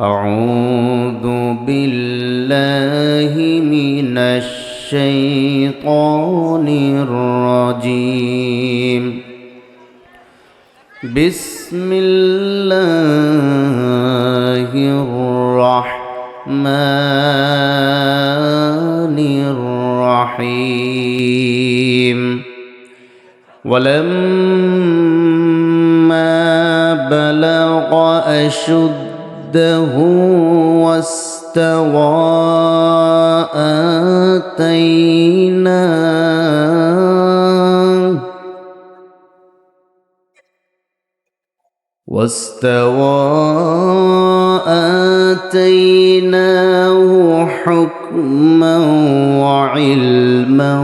أعوذ بالله من الشيطان الرجيم بسم الله الرحمن الرحيم ولما بلغ أشده آتيناه حكما وعلما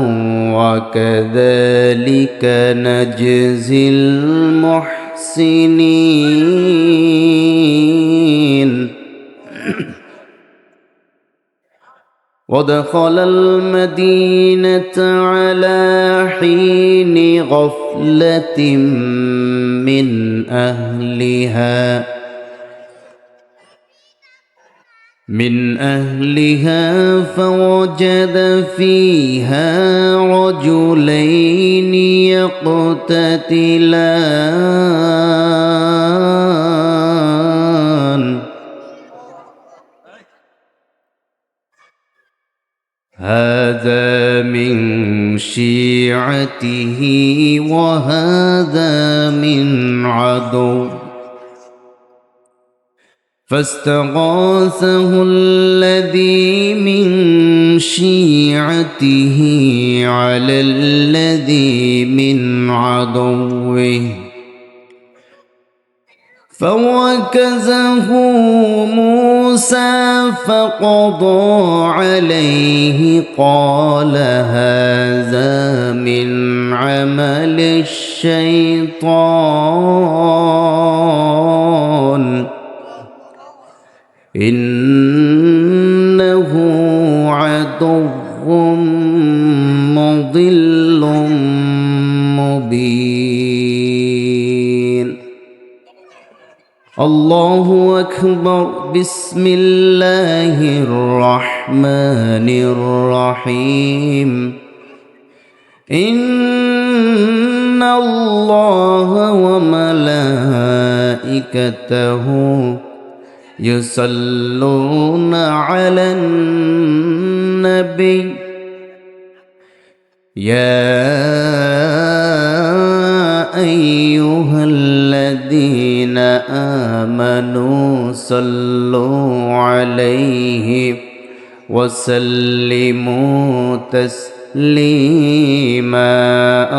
وكذلك نجزي المحسنين ودخل المدينة على حين غفلة من أهلها فوجد فيها رجلين يقتتلان هذا من شيعته وهذا من عدو فاستغاثه الذي من شيعته على الذي من عدوه فوكزه موسى فقضى عليه قال هذا من عمل الشيطان إنه عدو مضل مبين الله أكبر بسم الله الرحمن الرحيم إن الله وملائكته يصلون على النبي يا أيها الذين آمنوا صلوا عليه وسلموا تسليما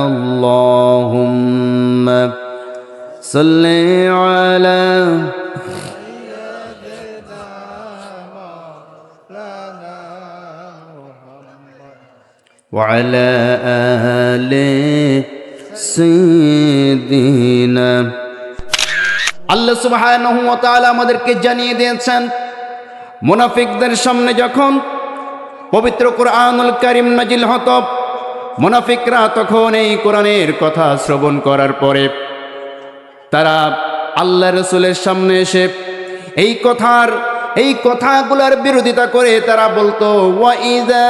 اللهم صل على وعلى آل سيدنا আল্লাহ সুবহানাহু ওয়া তাআলা আমাদেরকে জানিয়ে দিয়েছেন মুনাফিকদের সামনে যখন পবিত্র কুরআনুল কারীম নাজিল হতো মুনাফিকরা তখন এই কোরআনের কথা শ্রবণ করার পরে তারা আল্লাহ রাসূলের সামনে এসে এই কথাগুলোর বিরোধিতা করে তারা বলতো ওয়া ইযা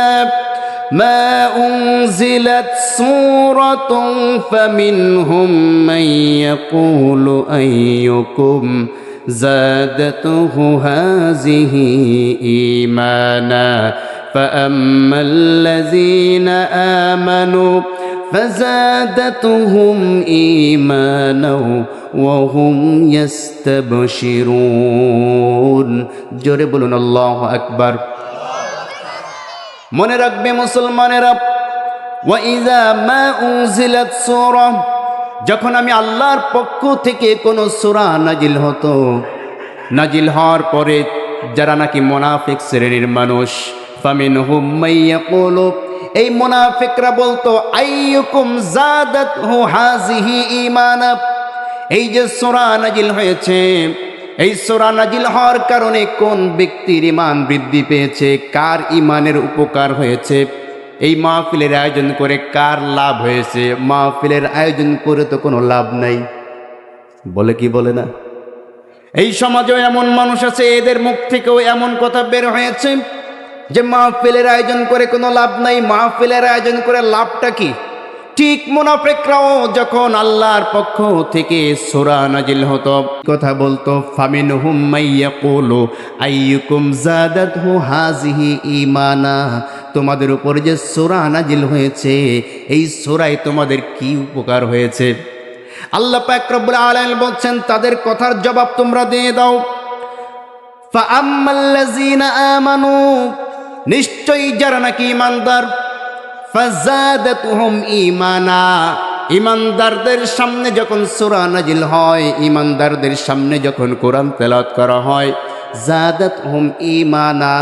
ما أنزلت سورة فمنهم من يقول أيكم زادته هذه إيمانا فأما الذين آمنوا فزادتهم إيمانا وهم يستبشرون جربون الله أكبر মনে রাখবে মুসলমানেরা ওয়াইযা মা উনজিলাত সূরা যখন আমি আল্লাহর পক্ষ থেকে কোন সূরা নাজিল হতো নাজিল হওয়ার পরে যারা নাকি মুনাফিক শ্রেণীর মানুষ ফামিনহুম মাইয়াকুলু এই মুনাফিকরা বলতো আইয়ুকুম যাদাতহু হাযিহি ঈমানা এই যে সূরা নাজিল হয়েছে এই সূরা নাজিল হওয়ার কারণে কোন ব্যক্তির ঈমান বৃদ্ধি পেয়েছে কার ঈমানের উপকার হয়েছে এই মাহফিলের আয়োজন করে কার লাভ হয়েছে মাহফিলের আয়োজন করে তো কোনো লাভ নাই বলে কি বলে না এই সমাজেও এমন মানুষ আছে, এদের মুখ থেকেও এমন কথা বের হয়েছে যে মাহফিলের আয়োজন করে কোনো লাভ নাই, মাহফিলের আয়োজন করে লাভটা কি? ঠিক মুনাফিকরাও যখন আল্লাহর পক্ষ থেকে সূরা নাজিল হতো, কথা বলতো, ফামিনহুম মাইয়াকুলু আইয়ুকুম যাদাতহু হাযিহি ঈমানা, তোমাদের উপর যে সূরা নাজিল হয়েছে এই সূরায় তোমাদের কি উপকার হয়েছে? আল্লাহ পাক রব্বুল আলামিন বলছেন তাদের কথার জবাব তোমরা দিয়ে দাও। ফাআম্মাল্লাযীনা আমানু, নিশ্চয়ই যারা নাকি ঈমানদার, ফাযাদাতুহুম ঈমানা, ঈমানদারদের সামনে যখন সূরা নাজিল হয়, ঈমানদারদের সামনে যখন কোরআন তেলাওয়াত করা হয়, যাদাতুহুম ঈমানা,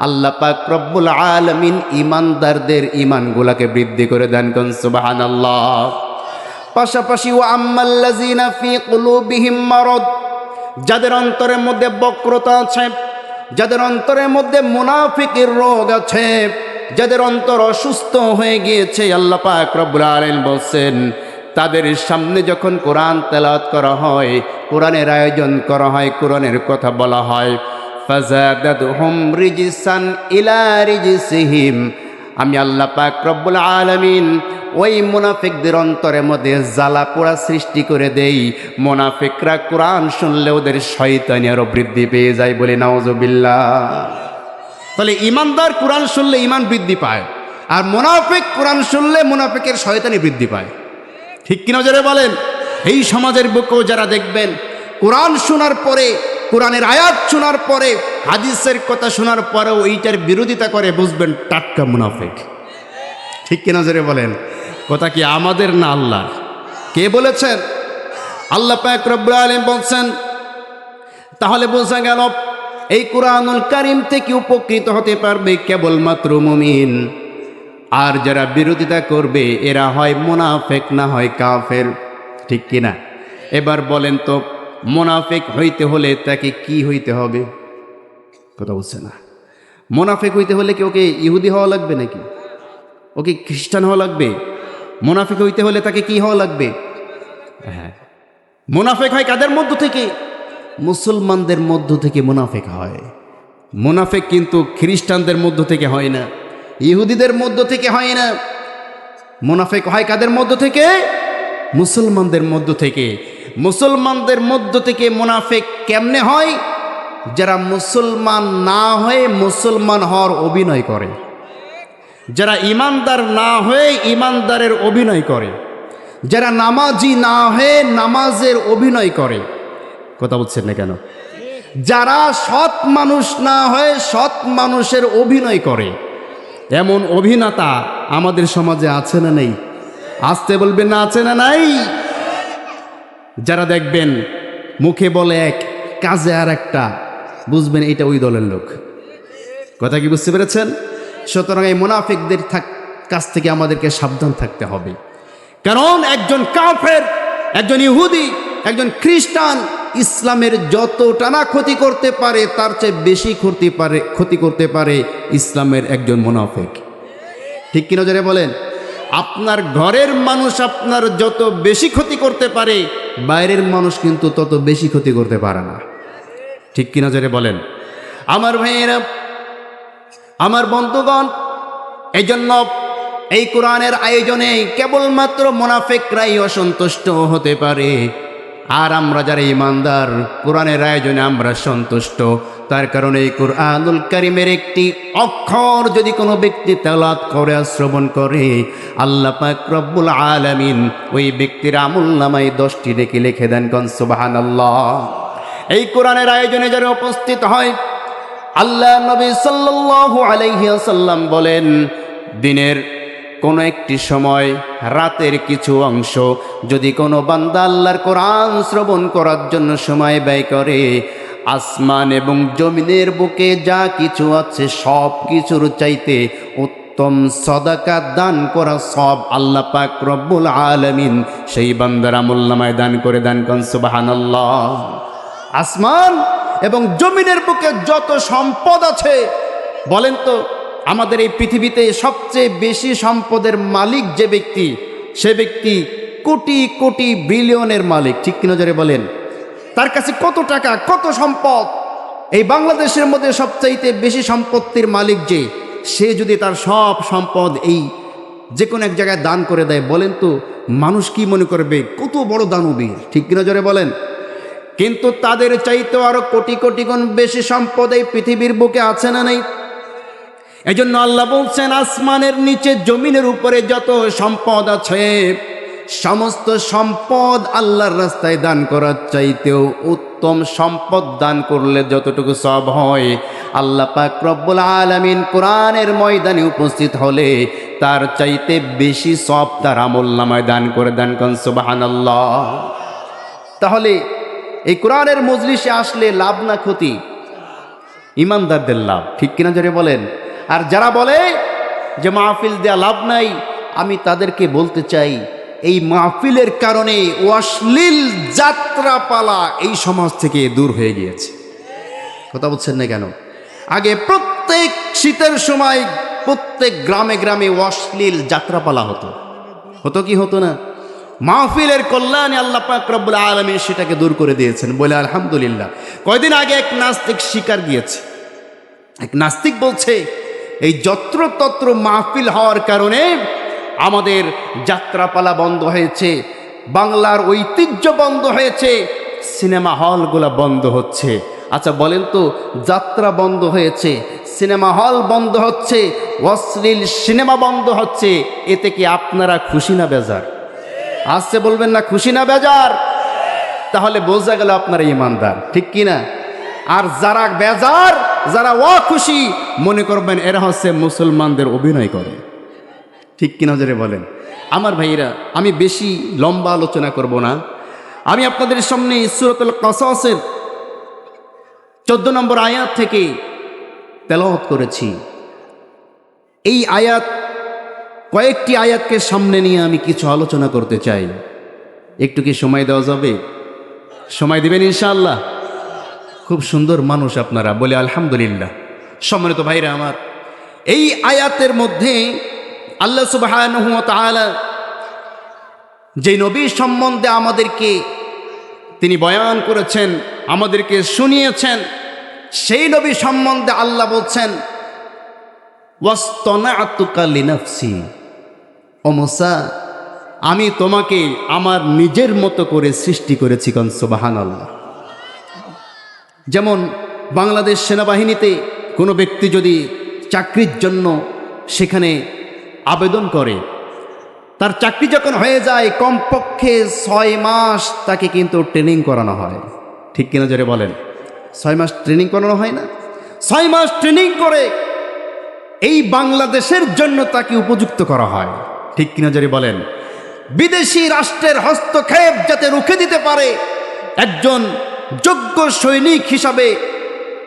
আল্লাহ পাক রব্বুল আলামিন ঈমানদারদের ঈমানগুলোকে বৃদ্ধি করে দেন। কোন সুবহানাল্লাহ। পাশাপাশি ওয়া আম্মাল্লাযীনা ফী কুলুবিহিম মারাদ, যাদের অন্তরের মধ্যে বক্রতা আছে, যাদের অন্তরের মধ্যে মুনাফিকের রোগ আছে, যাদের অন্তর অসুস্থ হয়ে গিয়েছে, আল্লাহ পাক রব্বুল আলামিন বলছেন তাদের সামনে যখন কোরআন তেলাওয়াত করা হয়, কোরআনের আয়োজন করা হয়, কোরআনের কথা বলা হয়, ফাযাদাতুহুম রিজসান ইলা রিজসিহিম, আমি আল্লাহ পাক রব্বুল আলামিন ওই মুনাফিকদের অন্তরের মধ্যে জ্বালা পোড়া সৃষ্টি করে দেই। মুনাফিকরা কোরআন শুনলে ওদের শয়তানি আরো বৃদ্ধি পেয়ে যায়, বলে নাউজুবিল্লাহ। তাহলে ঈমানদার কোরআন শুনলে ঈমান বৃদ্ধি পায়, আর মুনাফিক কোরআন শুনলে মুনাফিকের শয়তানি বৃদ্ধি পায়। ঠিক কিনা যারা বলেন? এই সমাজের বুকেও যারা দেখবেন কোরআন শোনার পরে, কোরআনের আয়াত শোনার পরে, হাদিসের কথা শোনার পরেও এইটার বিরোধিতা করে, বুঝবেন টাটকা মুনাফিক। ঠিক কিনা যারা বলেন? কথা কি আমাদের না আল্লাহ? কে বলেছেন? আল্লাহ পাক রব্বুল আলামিন বলছেন। তাহলে বোঝা গেল এই কুরআনুল কারীম থেকে উপকৃত হতে পারবে কেবলমাত্র মুমিন, আর যারা বিরোধিতা করবে এরা হয় মুনাফিক না হয় কাফের। ঠিক কিনা? এবার বলেন তো, মুনাফিক হইতে হলে তাকে কি হইতে হবে? কথা বলছে না। মুনাফিক হইতে হলে কি ওকে ইহুদি হওয়া লাগবে নাকি? ওকে খ্রিস্টান হওয়া লাগবে? মুনাফিক হইতে হলে তাকে কি হওয়া লাগবে? হ্যাঁ, মুনাফিক হয় কাদের মধ্য থেকে? মুসলমানদের মধ্য থেকে মুনাফিক হয়। মুনাফিক কিন্তু খ্রিস্টানদের মধ্য থেকে হয় না, ইহুদিদের মধ্য থেকে হয় না। মুনাফিক হয় কাদের মধ্য থেকে? মুসলমানদের মধ্য থেকে। মুসলমানদের মধ্য থেকে মুনাফিক কেমনে হয়? যারা মুসলমান না হয়ে মুসলমান হওয়ার অভিনয় করে, যারা ইমানদার না হয়ে ইমানদারের অভিনয় করে, যারা নামাজি না হয়ে নামাজের অভিনয় করে। কথা বলছেন না কেন? যারা সৎ মানুষ না হয়ে সৎ মানুষের অভিনয় করে, এমন অভিনেতা আমাদের সমাজে আছে না নেই? আসতে বলবেন না, আছে না নাই? যারা দেখবেন মুখে বলে এক, কাজে আর একটা, বুঝবেন এটা ওই দলের লোক। কথা কি বুঝতে পেরেছেন? সুতরাং এই মুনাফিকদের কাছ থেকে আমাদেরকে সাবধান থাকতে হবে। কারণ একজন কাফের, একজন ইহুদি, একজন খ্রিস্টান ইসলামের যতটা না ক্ষতি করতে পারে তার চেয়ে বেশি ক্ষতি করতে পারে ইসলামের একজন মুনাফিক। ঠিক কিনা যারা বলেন? আপনার ঘরের মানুষ আপনার যত বেশি ক্ষতি করতে পারে, বাইরের মানুষ কিন্তু তত বেশি ক্ষতি করতে পারে না। ঠিক কিনা যারা বলেন? আমার ভাইয়েরা, আমার বন্ধুগণ, এই জন্য এই কোরআনের আয়োজনে কেবলমাত্র মুনাফিকরাই অসন্তুষ্ট হতে পারে, আর আমরা যারা ঈমানদার কোরআনের আয়োজনে আমরা সন্তুষ্ট। তার কারণে এই কুরআনুল কারীমের একটি অক্ষর যদি কোনো ব্যক্তি তেলাওয়াত করে, শ্রবণ করে, আল্লাহ পাক রব্বুল আলামিন ওই ব্যক্তির আমলনামায় 10টি নেকি লিখে দেন। কোন সুবহানাল্লাহ। এই কোরআনের আয়োজনে যারা উপস্থিত হয়, আল্লাহ নবী সাল্লাল্লাহু আলাইহি ওয়াসাল্লাম বলেন, দিনের কোনো একটি সময়, রাতের কিছু অংশ যদি কোনো বান্দা আল্লাহর কোরআন শ্রবণ করার জন্য সময় ব্যয় করে, আসমান এবং জমিনের বুকে যা কিছু আছে সব কিছুর চাইতে উত্তম সদাকা দান করা সব আল্লাহ পাক রব্বুল আলামিন সেই বান্দার আমলনামায় দান করে দেন। কোন সুবহানাল্লাহ। আসমান এবং জমিনের বুকে যত সম্পদ আছে, বলেন তো আমাদের এই পৃথিবীতে সবচেয়ে বেশি সম্পদের মালিক যে ব্যক্তি, সে ব্যক্তি কোটি কোটি বিলিয়নের মালিক। ঠিক কিনা যারা বলেন? তার কাছে কত টাকা, কত সম্পদ। এই বাংলাদেশের মধ্যে সবচাইতে বেশি সম্পত্তির মালিক যে, সে যদি তার সব সম্পদ এই যে কোনো এক জায়গায় দান করে দেয়, বলেন তো মানুষ কি মনে করবে? কত বড় দানবীর, ঠিক কিনা জোরে বলেন? কিন্তু তাদের চাইতেও আরো কোটি কোটি গুণ বেশি সম্পদ এই পৃথিবীর বুকে আছে না নেই? এজন্য আল্লাহ বলছেন, আসমানের নিচে জমিনের উপরে যত সম্পদ আছে, সমস্ত সম্পদ আল্লাহর রাস্তায় দান করার চাইতেও উত্তম সম্পদ দান করলে যতটুকু সওয়াব হয়, আল্লাহ পাক রব্বুল আলামিন কোরআনের ময়দানে উপস্থিত হলে তার চাইতে বেশি সওয়াব তার আমলনামায় দান করে দেন। কোন সুবহানাল্লাহ। তাহলে এই কোরআনের মজলিসে আসলে লাভ না ক্ষতি? ইমানদারদের লাভ, ঠিক কিনা জোরে বলেন? আর যারা বলে যে মাহফিল দেয়া লাভ নাই, আমি তাদেরকে বলতে চাই, এই মাহফিলের কারণে অশ্লীল যাত্রাপালা এই সমাজ থেকে দূর হয়ে গিয়েছে। কথা বলছেন না কেন? আগে প্রত্যেক শীতের সময় প্রত্যেক গ্রামে গ্রামে অশ্লীল যাত্রাপালা হতো কি হতো না? মাহফিলের কল্যাণে আল্লাহ পাক রব্বুল আলামিন সেটাকে দূর করে দিয়েছেন, বলে আলহামদুলিল্লাহ। কয়দিন আগে এক নাস্তিক শিকার গিয়েছে। এক নাস্তিক বলছে, এই যত্রতত্র মাহফিল হওয়ার কারণে আমাদের যাত্রাপালা বন্ধ হয়েছে, বাংলার ঐতিহ্য বন্ধ হয়েছে, সিনেমা হলগুলো বন্ধ হচ্ছে। আচ্ছা বলেন তো, যাত্রা বন্ধ হয়েছে, সিনেমা হল বন্ধ হচ্ছে, অশ্লীল সিনেমা বন্ধ হচ্ছে, এতে কি আপনারা খুশি না বেজার? আসছে বলবেন না খুশি না বেজার? তাহলে বোঝা গেল আপনারা ইমানদার, ঠিক কিনা? আর যারা বেজার, যারা অখুশি, মনে করবেন এরা হচ্ছে মুসলমানদের অভিনয় করে, ঠিক কিনা জোরে বলেন? আমার ভাইরা, আমি বেশি লম্বা আলোচনা করব না। আমি আপনাদের সামনে সূরাতুল কাসাসের 14 নম্বর আয়াত থেকে তেলাওয়াত করেছি। এই আয়াত, কয়েকটি আয়াতকে সামনে নিয়ে আমি কিছু আলোচনা করতে চাই। একটু কি সময় দেওয়া যাবে? সময় দিবেন ইনশাআল্লাহ? খুব সুন্দর মানুষ আপনারা, বলে আলহামদুলিল্লাহ। সম্মানিত ভাইরা আমার, এই আয়াতের মধ্যে আল্লাহ সুবহানাহু ওয়া তাআলা যে নবী সম্বন্ধে আমাদেরকে তিনি বয়ান করেছেন, আমাদেরকে শুনিয়েছেন, সেই নবী সম্বন্ধে আল্লাহ বলছেন, ওয়াসতানাতুকা লিনাফসি, ও মুসা, আমি তোমাকে আমার নিজের মতো করে সৃষ্টি করেছি। কোন সুবহানাল্লাহ। যেমন বাংলাদেশ সেনাবাহিনীতে কোনো ব্যক্তি যদি চাকরির জন্য সেখানে আবেদন করে, তার চাকরি যখন হয়ে যায় কমপক্ষে 6 মাস তাকে কিন্তু ট্রেনিং করানো হয়, ঠিক কিনা জোরে বলেন? 6 মাস ট্রেনিং করানো হয় না? 6 মাস ট্রেনিং করে এই বাংলাদেশের জন্য তাকে উপযুক্ত করা হয়, ঠিক কিনা জোরে বলেন? বিদেশি রাষ্ট্রের হস্তক্ষেপ যাতে রুখে দিতে পারে, একজন যোগ্য সৈনিক হিসাবে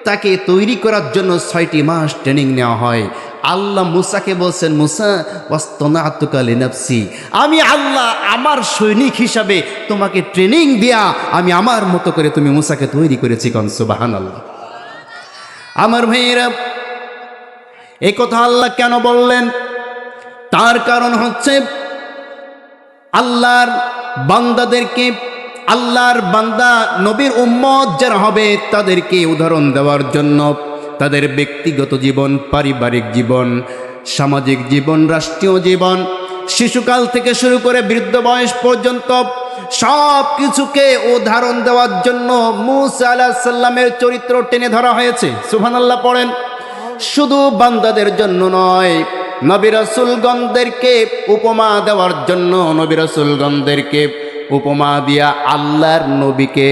তাকে তৈরি করার জন্য 6টি মাস ট্রেনিং নেওয়া হয়। আল্লাহ মুসাকে বলছেন, মুসা ওয়াসতানাতুকা লিনাফসি, আমি আল্লাহ আমার সৈনিক হিসাবে তোমাকে ট্রেনিং দিয়া আমি আমার মতো করে তুমি মুসাকে তৈরি করেছি। কোন সুবহানাল্লাহ। আমার ভাইয়েরা, এই কথা আল্লাহ কেন বললেন? তার কারণ হচ্ছে আল্লাহর বান্দাদেরকে, আল্লাহর বান্দা নবীর উম্মত যারা হবে তাদেরকে উদাহরণ দেওয়ার জন্য, তাদের ব্যক্তিগত জীবন, পারিবারিক জীবন, সামাজিক জীবন, রাষ্ট্রীয় জীবন, শিশুকাল থেকে শুরু করে বৃদ্ধ বয়স পর্যন্ত সব কিছুকে উদাহরণ দেওয়ার জন্য মূসা আলাইহিস সালামের চরিত্র টেনে ধরা হয়েছে। সুবহানাল্লাহ পড়েন। শুধু বান্দাদের জন্য নয়, নবী রাসূলগণদেরকে উপমা দেওয়ার জন্য, নবী রাসূলগণদেরকে উপমা দিয়া আল্লাহর নবীকে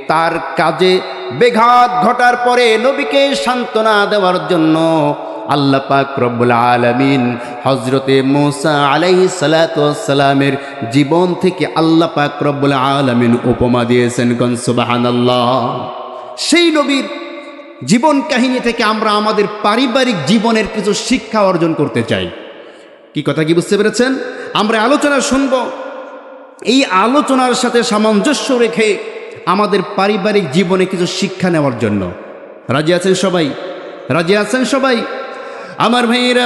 তার কাজে বেঘাত ঘটার পরে নবীকে সান্ত্বনা দেওয়ার জন্য আল্লাহ পাক রব্বুল আলামিন হযরতে মূসা আলাইহিস সালাতু ওয়াস সালামের জীবন থেকে আল্লাহ পাক রব্বুল আলামিন উপমা দিয়েছেন। কোন সুবহানাল্লাহ। সেই নবীর জীবন কাহিনী থেকে আমরা আমাদের পারিবারিক জীবনের কিছু শিক্ষা অর্জন করতে চাই। কি কথা কি বুঝতে পেরেছেন? আমরা আলোচনা শুনব, এই আলোচনার সাথে সামঞ্জস্য রেখে আমাদের পারিবারিক জীবনে কিছু শিক্ষা নেওয়ার জন্য। রাজি আছেন সবাই? রাজি আছেন সবাই? আমার ভাইয়েরা,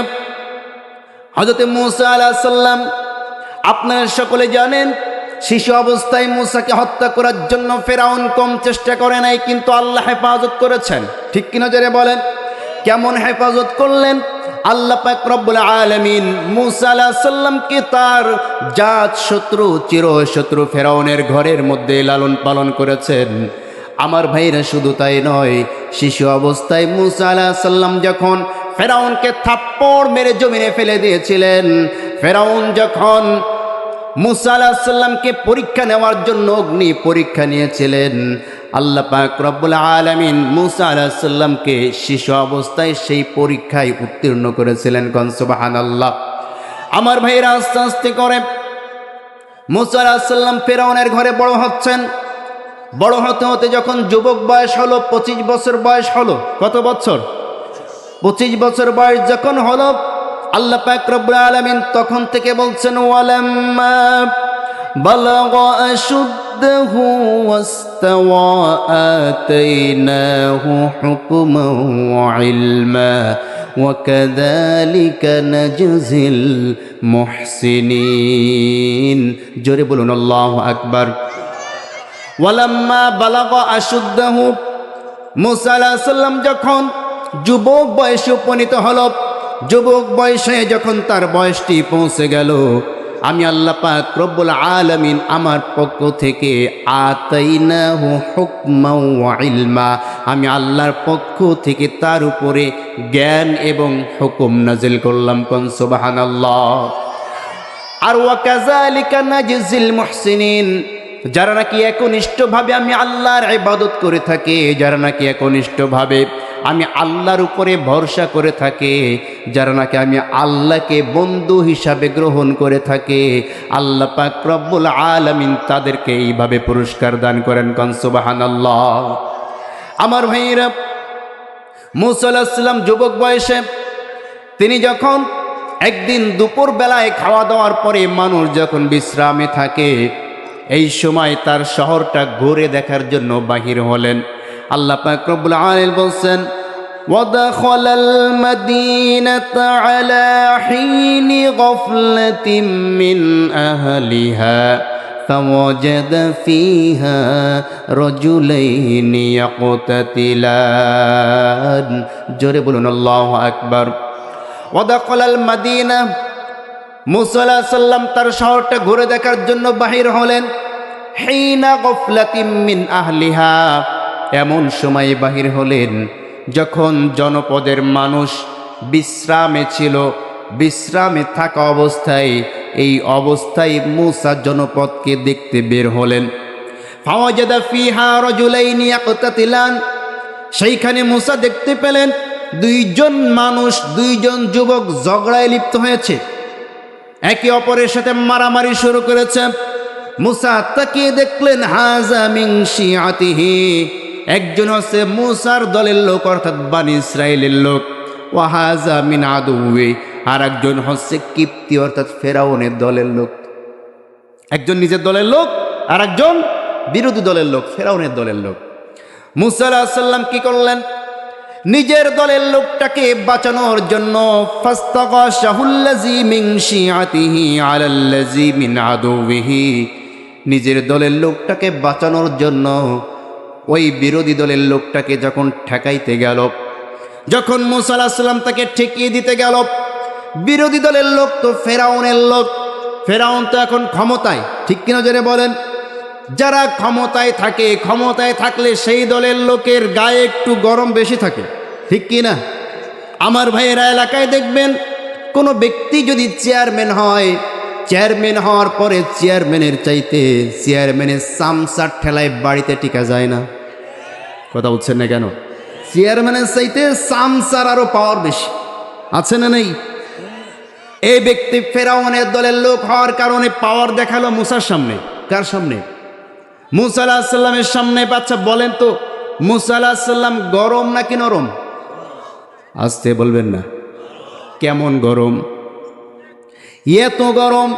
হযরত মূসা আলাইহিস সালাম আপনারা সকলে জানেন শিশু অবস্থায় মুসাকে হত্যা করার জন্য ফেরাউন কম চেষ্টা করে নাই, কিন্তু আল্লাহ হেফাজত করেছেন। ঠিক কিনা জোরে বলেন? কেমন হেফাজত করলেন? আল্লাহ পাক রব্বুল আলামিন মুসা আলাইহিস সালামকে তার জাত শত্রু চিরশত্রু ফেরাউনের ঘরের মধ্যে লালন পালন করেছেন। আমার ভাইরা শুধু তাই নয়, শিশু অবস্থায় মুসা আলাইহিস সালাম যখন ফেরাউনকে থাপ্পড় মেরে জমিনে ফেলে দিয়েছিলেন, ফেরাউন যখন মুসা আলাইহিস সালামকে পরীক্ষা নেওয়ার জন্য অগ্নি পরীক্ষা নিয়েছিলেন, আল্লাহ পাক রব্বুল আলামিন মুসা আলাইহিস সালামকে শিশু অবস্থায় সেই পরীক্ষায় উত্তীর্ণ করেছিলেন। কোন সুবহানাল্লাহ। আমার ভাইরা আস্তে আস্তে করে মুসা আলাইহিস সালাম ফেরাউনের ঘরে বড় হচ্ছেন। বড় হতে হতে যখন যুবক বয়স হলো, 25 বছর বয়স হলো। কত বছর? 25 বছর বয়স যখন হলো, আল্লাহ পাক রব্বুল আলামিন তখন থেকে বলছেন, ওয়ালাম্মা বালাগা আশুদ্দাহু ওয়াস্তাওয়া আতাইনাহু হুকমান ওয়া ইলমা ওয়া কাযালিকা নাজজিল মুহসিনিন। জোরে বলুন আল্লাহু আকবার। ওয়ালাম্মা বালাগা আশুদ্দাহু, মুসা আলাইহিস সালাম যখন যুবক বয়সে উপনীত হল, যুবক বয়সে যখন তার বয়সটি পৌঁছে গেল, আমি আল্লাহ পাক রব্বুল আলামিন আমার পক্ষ থেকে আতাইনাহু হুকমান ওয়া ইলমা, আমি আল্লাহর পক্ষ থেকে তার উপরে জ্ঞান এবং হুকুম নাজিল করলাম। কোন সুবহানাল্লাহ। আর ওয়া কাযালিকা নাজজিল মুহসিনিন, যারা নাকি একনিষ্ঠভাবে আমি আল্লাহর ইবাদত করে থাকে, যারা নাকি একনিষ্ঠভাবে আমি আল্লাহর উপরে ভরসা করে থাকে, যারা নাকি আমি আল্লাহকে বন্ধু হিসাবে গ্রহণ করে থাকে, আল্লাহ পাক রব্বুল আলামিন তাদেরকে এইভাবে পুরস্কার দান করেন। কোন সুবহানাল্লাহ। আমার ভাইরা, মুসা আলাইহিস সালাম যুবক বয়সে তিনি যখন একদিন দুপুর বেলায় খাওয়া দাওয়ার পরে মানুষ যখন বিশ্রামে থাকে, এই সময় তার শহরটা ঘুরে দেখার জন্য বাহির হলেন। আল্লাহ পাক রব্বুল আলামিন বলছেন, ওয়াদাখালাল মাদিনাতা আলা হিনি গাফলাতিন মিন আহলিহা ফাওয়াজাদা ফিহা রাজুলাইনি ইয়াকতাতিলান। জোরে বলুন আল্লাহু আকবার। ওয়াদাখালাল মাদিনা, মুসা আলাইহিস সালাম তার শহরটা ঘুরে দেখার জন্য বাহির হলেন। হিনা গাফলাতিন মিন আহলিহা, এমন সময় বাহির হলেন যখন জনপদের মানুষ বিশ্রামে ছিল, বিশ্রামে থাকা অবস্থায়, এই অবস্থায় মুসা জনপদকে দেখতে বের হলেন। ফাওয়াজাদা ফিহা রাজুলাইনি ইয়াকতাতিলান, সেইখানে মুসা দেখতে পেলেন দুইজন মানুষ, দুইজন যুবক ঝগড়ায় লিপ্ত হয়েছে, একে অপরের সাথে মারামারি শুরু করেছে। মুসা তাকিয়ে দেখলেন, হাযা মিন শিআতিহি, একজন হচ্ছে মুসার দলের লোক অর্থাৎ বনি ইসরাইলের লোক, ওয়া হাযা মিন আদুওয়ি, আর একজন হচ্ছে কিপ্তি অর্থাৎ ফেরাউনের দলের লোক। একজন নিজের দলের লোক আর একজন বিরোধী দলের লোক, ফেরাউনের দলের লোক। মুসা আলাইহিস সালাম কি করলেন? নিজের দলের লোকটাকে বাঁচানোর জন্য ফাস্তাগাশাহুল্লাযী মিন শিআতিহি আলাল্লাযী মিন আদুওয়িহি, নিজের দলের লোকটাকে বাঁচানোর জন্য ওই বিরোধী দলের লোকটাকে যখন ঠেকাইতে গেল, যখন মুসা আলাইহিস সালাম তাকে ঠেকিয়ে দিতে গেল, বিরোধী দলের লোক তো ফেরাউনের লোক, ফেরাউন তো এখন ক্ষমতায়। ঠিক কিনা জেনে বলেন? যারা ক্ষমতায় থাকে, ক্ষমতায় থাকলে সেই দলের লোকের গায়ে একটু গরম বেশি থাকে। ঠিক কিনা? আমার ভাইয়েরা, এলাকায় দেখবেন কোনো ব্যক্তি যদি চেয়ারম্যান হয়, চেয়ারম্যান হওয়ার পরে চেয়ারম্যানের চাইতে চেয়ারম্যানের সামসার ঠেলায় বাড়িতে টিকা যায় না। কথা বলছেন না কেন? চেয়ারম্যানের চাইতে সামসার আরো পাওয়ার বেশি, আছে না নেই? এই ব্যক্তি ফেরাউনের দলের লোক হওয়ার কারণে পাওয়ার দেখালো মুসার সামনে। কার সামনে? মুসা আলাইহিস সালামের সামনে। বাচ্চা বলেন তো, মুসা আলাইহিস সালাম গরম নাকি নরম? আস্তে বলবেন না। কেমন গরম? এত গরম,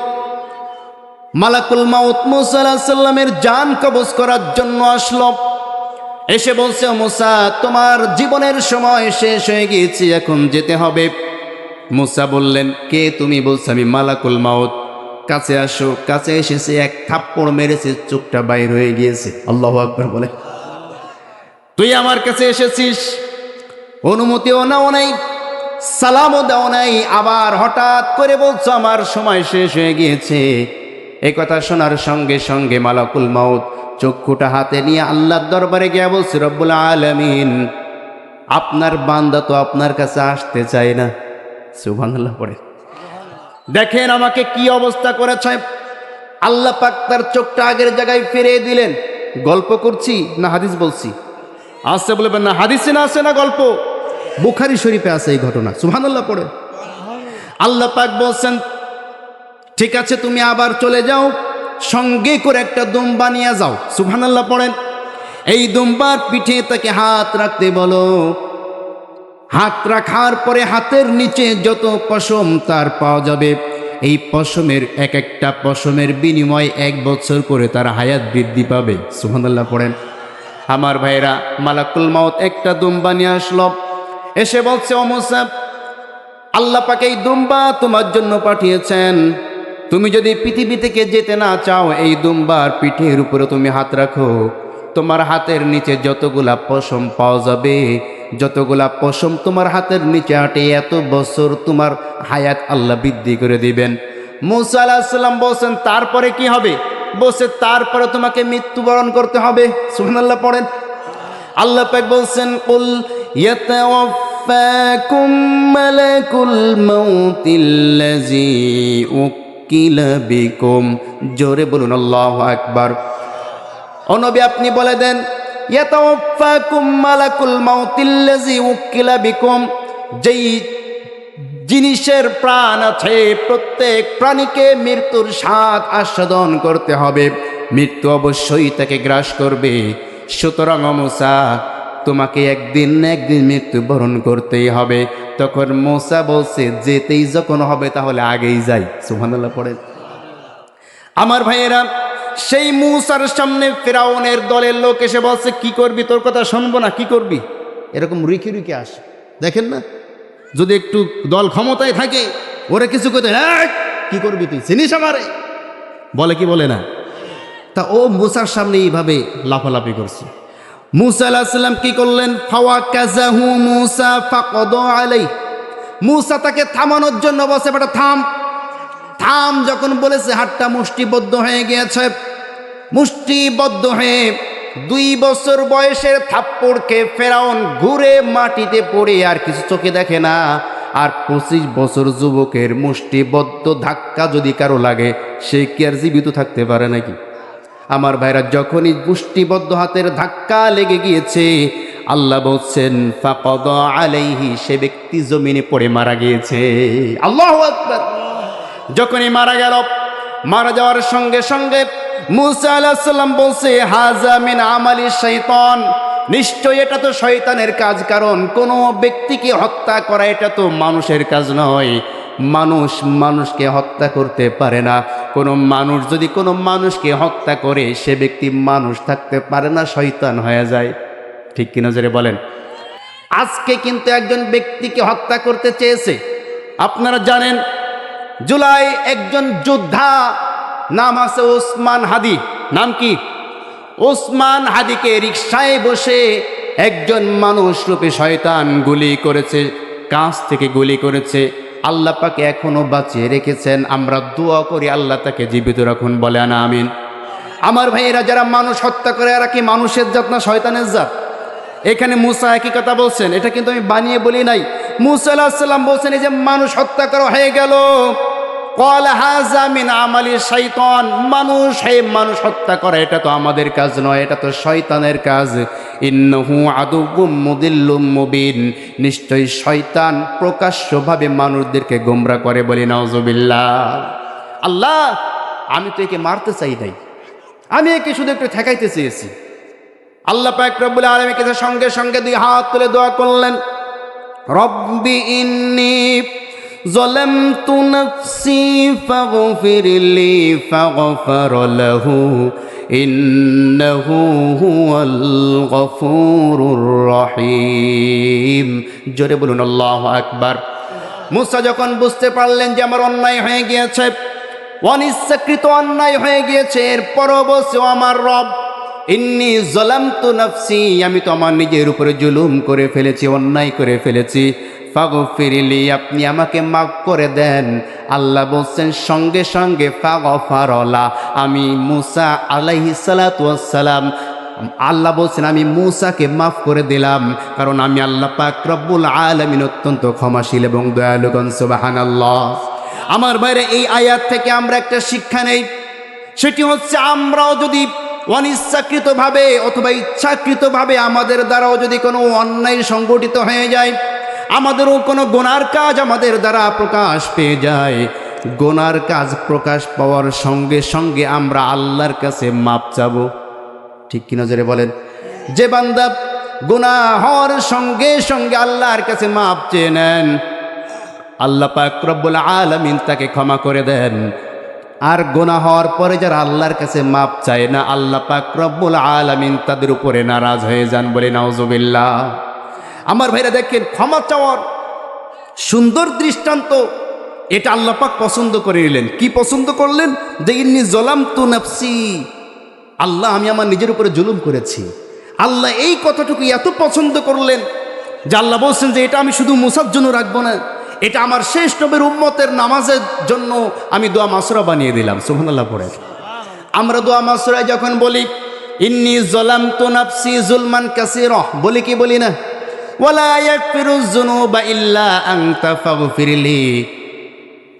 মালাকুল মাউত মুসা আলাইহিস সালামের জান কবজ করার জন্য আসলো। এসে বলছে, মুসা তোমার জীবনের সময় শেষ হয়ে গিয়েছে, এখন যেতে হবে। মুসা বললেন, কে তুমি? বলছে, আমি মালাকুল মাউত। কাছে আসো। কাছে এসেছে, এক থাপ্পড় মেরেছে, চোখটা বাইর হয়ে গিয়েছে। আল্লাহু আকবার বলে। তুই আমার কাছে এসেছিস, অনুমতিও নাও নাই, সালামও দাও নাই, আবার হঠাৎ করে বলছো আমার সময় শেষ হয়ে গিয়েছে। এই কথা শোনার সঙ্গে সঙ্গে মালাকুল মাউত চক্ষুটা হাতে নিয়ে আল্লাহর দরবারে গিয়ে বলছে, রব্বুল আলামিন, আপনার বান্দা তো আপনার কাছে আসতে চায় না। সুবহানাল্লাহ পড়ে। দেখেন আমাকে কি অবস্থা করেছে। আল্লাহ পাক তার চোখটা আগের জায়গায় ফিরিয়ে দিলেন। গল্প করছি না হাদিস বলছি? আসছে বলবেন না, হাদিসে না আছে না গল্প? বুখারী শরীফে আছে এই ঘটনা। সুবহানাল্লাহ পড়ে। আল্লাহ পাক বলছেন, ঠিক আছে তুমি আবার চলে যাও, সঙ্গে করে একটা দুম্বা নিয়ে যাও। সুবহানাল্লাহ পড়েন। এই দুম্বার পিঠে তাকে হাত রাখতে বলো। হাত রাখার পরে হাতের নিচে যত পশম তার পাওয়া যাবে, এই পশমের এক একটা পশমের বিনিময়ে 1 বছর করে তার হায়াত বৃদ্ধি পাবে। সুবহানাল্লাহ পড়েন। আমার ভাইরা, মালাকুল মাউত একটা দুম্বা নিয়ে আসলো, এসে বলছে, ও মুসা, আল্লাহ পাক এই দুম্বা তোমার জন্য পাঠিয়েছেন। তুমি যদি পৃথিবী থেকে যেতে না চাও, এই দুম্বার পিঠের উপরে তুমি হাত রাখো, তোমার হাতের নিচে যতগুলা পশম পাওয়া যাবে, যতগুলা পশম তোমার হাতের নিচে আটে, এত বছর তোমার হায়াত আল্লাহ বৃদ্ধি করে দিবেন। মুসা আলাইহিস সালাম বলছেন, তারপরে কি হবে? বলছে, তারপরে তোমাকে মৃত্যুবরণ করতে হবে। সুবহানাল্লাহ পড়েন। আল্লাহ পাক বলছেন, কুল ইয়াতাওয়াফাকুম মালাকুল মাউতিল্লাযী উকিলা বিকুম। জোরে বলুন আল্লাহু আকবার। ও নবী, আপনি বলে দেন, ইয়াতাওয়াফাকুম মালাকুল মাউতিল্লাযী উকিলা বিকুম। যেই জিনিসের প্রাণ আছে, প্রত্যেক প্রাণীকে মৃত্যুর স্বাদ আস্বাদন করতে হবে, মৃত্যু অবশ্যই তাকে গ্রাস করবে। সুতরাং মুসা, তোমাকে একদিন না একদিন মৃত্যুবরণ করতেই হবে। তখন মুসা বলছে, যেতেই যখন হবে তাহলে আগেই যাই। সুবহানাল্লাহ পড়েন। আমার ভাইয়েরা, সেই মুসার সামনে ফিরাউনের দলের লোক এসে বলছে, কি করবি? তোর কথা শুনবো না, কি করবি? এরকম রুখে রুখে আসে। দেখেন না, যদি একটু দল ক্ষমতায় থাকে, ওরা কিছু করতে, কি করবি তুই, চিনিস আমারে? বলে কি বলে না? তা ও মুসার সামনে এইভাবে লাফালাফি করছে। মুসা আলাইহিস সালাম কি করলেন? ফাওয়াকাযাহু মুসা ফাকাদা আলাইহি। মুসা তাকে থামানোর জন্য বসে, বেটা থাম থাম যখন বলেছে, হাতটা মুষ্টিবদ্ধ হয়ে গিয়েছে। মুষ্টিবদ্ধ হয়ে 2 বছর বয়সের থাপ্পড়কে ফেরাউন ঘুরে মাটিতে পড়ে আর কিছু চোখে দেখে না। আর 25 বছর যুবকের মুষ্টিবদ্ধ ধাক্কা যদি কারো লাগে, সে কি আর জীবিত থাকতে পারে নাকি? আমার ভাইরা, যখনই মুষ্টিবদ্ধ হাতের ধাক্কা লেগে গিয়েছে, আল্লাহ বলছেন, ফাকাদা আলাইহি, সে ব্যক্তি জমিনে পড়ে মারা গিয়েছে। আল্লাহু আকবার। যখনই মারা গেল, মারা যাওয়ার সঙ্গে সঙ্গে মুসা আলাইহিস সালাম বলছে, হাযা মিন আমালি শাইতান, নিশ্চয় এটা তো শয়তানের কাজ। কারণ কোনো ব্যক্তিকে হত্যা করা এটা তো মানুষের কাজ নয়। মানুষ মানুষকে হত্যা করতে পারে না। কোনো মানুষ যদি কোনো মানুষকে হত্যা করে, সে ব্যক্তি মানুষ থাকতে পারে না, শয়তান হয়ে যায়। ঠিক কিনা জোরে বলেন? আজকে কিন্তু একজন ব্যক্তিকে হত্যা করতে চেয়েছে। আপনারা জানেন, জুলাই একজন যোদ্ধা, নাম আছে ওসমান হাদি। নাম কি? ওসমান হাদিকে রিকশায় বসে একজন মানুষ রূপে শয়তান গুলি করেছে, কাছ থেকে গুলি করেছে। আল্লাহ পাকে এখনো বাঁচিয়ে রেখেছেন। আমরা দোয়া করি আল্লাহ তাকে জীবিত রাখুন, বলে না আমিন। আমার ভাইয়েরা, যারা মানুষ হত্যা করে, এরা কি মানুষের জাত না শয়তানের জাত? এখানে মুসা একই কথা বলছেন, এটা কিন্তু আমি বানিয়ে বলি নাই। মুসা আলাইহিস সালাম বলছেন, এই যে মানুষ হত্যা করা হয়ে গেল, ক্বাল হাযা মিন আমালি শাইতান, মানুষ হত্যা করা এটা তো আমাদের কাজ নয়, এটা তো শয়তানের কাজ। ইন্নাহু আদুউম মুদিল্লুম মুবিন, নিশ্চয়ই শয়তান প্রকাশ্যভাবে মানুষদেরকে গোমরা করে। বলি নাউজুবিল্লাহ। আল্লাহ, আমি তো একে মারতে চাই নাই, আমি একে শুধু একটু ঠেকাইতে চেয়েছি। আল্লাহ পাক রব্বুল আলামিন কাছে সঙ্গে সঙ্গে 2 হাত তুলে দোয়া করলেন, রব্বি ইন্নী যালামতু নাফসি ফাগফিরলি ফাগফার লাহু ইন্নাহু হুয়াল গফুরুর রহিম। জোরে বলুন আল্লাহু আকবার। মুসা যখন বুঝতে পারলেন যে আমার অন্যায় হয়ে গিয়েছে, অনিচ্ছাকৃত অন্যায় হয়ে গিয়েছে, এরপরও বলছে ও আমার রব ইন্নী যালামতু নাফসি, আমি তো আমার নিজের উপরে জুলুম করে ফেলেছি, অন্যায় করে ফেলেছি, ফাগফিরলি, আপনি আমাকে মাফ করে দেন। আল্লাহ বলছেন সঙ্গে সঙ্গে ফাগফারলা, আমি মূসা আলাইহিস সালাতু ওয়াস সালাম, আল্লাহ বলছেন আমি মূসাকে মাফ করে দিলাম, কারণ আমি আল্লাহ পাক রব্বুল আলামিন অত্যন্ত ক্ষমাশীল এবং দয়ালু। সুবহানাল্লাহ। আমার বাইরে এই আয়াত থেকে আমরা একটা শিক্ষা নেই, সেটি হচ্ছে আমরাও যদি অনিচ্ছাকৃতভাবে অথবা ইচ্ছাকৃতভাবে আমাদের দ্বারাও যদি কোনো অন্যায় সংগঠিত হয়ে যায়, আমাদেরও কোনো গুনার কাজ আমাদের দ্বারা প্রকাশ পেয়ে যায়, গুনার কাজ প্রকাশ পাওয়ার সঙ্গে সঙ্গে আমরা আল্লাহর কাছে মাপ চাবো। ঠিক কি নজরে বলেন? যে বান্দা গুনাহ হওয়ার সঙ্গে সঙ্গে আল্লাহর কাছে মাপ চেয়ে নেন, আল্লাহ পাক রব্বুল আলামিন তাকে ক্ষমা করে দেন। আর গুনাহ হওয়ার পরে যারা আল্লাহর কাছে মাপ চায় না, আল্লাহ পাক রব্বুল আলামিন তাদের উপরে নারাজ হয়ে যান, বলে নাউজুবিল্লাহ। আমার ভাইরা দেখেন, ক্ষমা চাওয়ার সুন্দর দৃষ্টান্ত এটা আল্লাহ পাক পছন্দ করে নিলেন। কি পছন্দ করলেন? যে ইন্নী যালামতু নাফসি, আল্লাহ আমি আমার নিজের উপরে জুলুম করেছি। আল্লাহ এই কথাটুকু এত পছন্দ করলেন যে আল্লাহ বলছেন যে এটা আমি শুধু মুসার জন্য রাখবো না, এটা আমার শেষ নবীর উম্মতের নামাজের জন্য আমি দোয়া মাসুরা বানিয়ে দিলাম। সুবহানাল্লাহ পড়ে আমরা দোয়া মাসুরায় যখন বলি ইন্নী যালামতু নাফসি যুলমান কাসীরা, বলি কি বলি না? ওয়ালা ইয়াগফিরুয যুনুবা ইল্লা আনতা ফাগফিরলি,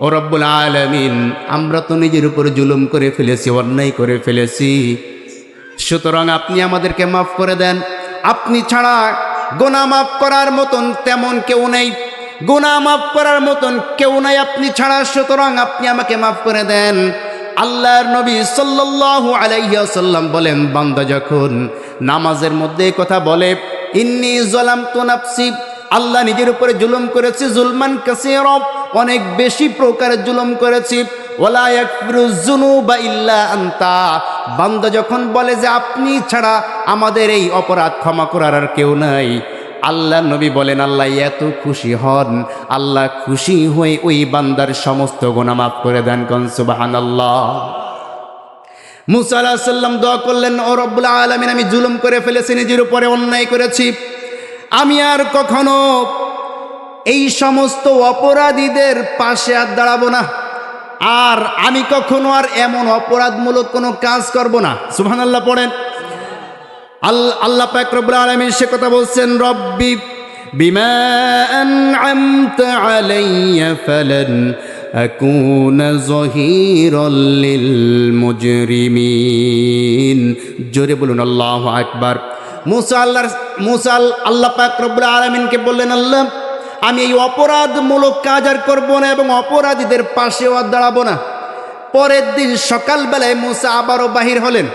ও রব্বুল আলামিন আমরা তো নিজের উপরে জুলুম করে ফেলেছি, অন্যায় করে ফেলেছি, সুতরাং আপনি আমাদেরকে মাফ করে দেন। আপনি ছাড়া গুনাহ মাফ করার মতন তেমন কেউ নেই, গুনাহ মাফ করার মতন কেউ নাই আপনি ছাড়া, সুতরাং আপনি আমাকে মাফ করে দেন। আল্লাহর নবী সাল্লাল্লাহু আলাইহি ওয়াসাল্লাম বলেন, বান্দা যখন নামাজের মধ্যে কথা বলে ইন্নী যালামতু নাফসি, আল্লাহ নিজের উপরে জুলুম করেছি, জুলমান কাসীরা, অনেক বেশি প্রকারের জুলুম করেছি, ওয়ালা ইয়াগফিরুয যুনুবা ইল্লা আনতা, বান্দা যখন বলে যে আপনি ছাড়া আমাদের এই অপরাধ ক্ষমা করার আর কেউ নাই, আল্লাহ নবী বলেন আল্লাহ এত খুশি হন, আল্লাহ খুশি হয়ে ওই বান্দার সমস্ত গুনাহ মাফ করে দেন। কোন সুবহানাল্লাহ। মূসা আলাইহিস সালাম দোয়া করলেন, ও রব্বুল আলামিন আমি জুলুম করে ফেলেছি, নিজের উপরে অন্যায় করেছি, আমি আর কখনো এই সমস্ত অপরাধীদের পাশে আর দাঁড়াবো না, আর আমি কখনো আর এমন অপরাধমূলক কোনো কাজ করব না। সুবহানাল্লাহ পড়েন। আল্লাহ পাক রব্বুল আলামিন সে কথা বলছেন, রব্বি বিমা আন'আমতা আলাইয়া ফালান আকুনা যহিরাল লিল মুজরিমিন। জোরে বলুন আল্লাহু আকবার। মূসা আল্লাহ পাক রব্বুল আলামিনকে বললেন, আল্লাহ আমি এই অপরাধমূলক কাজ আর করবো না এবং অপরাধীদের পাশেও আর দাঁড়াবো না। পরের দিন সকালবেলায় মূসা আবারও বাহির হলেন।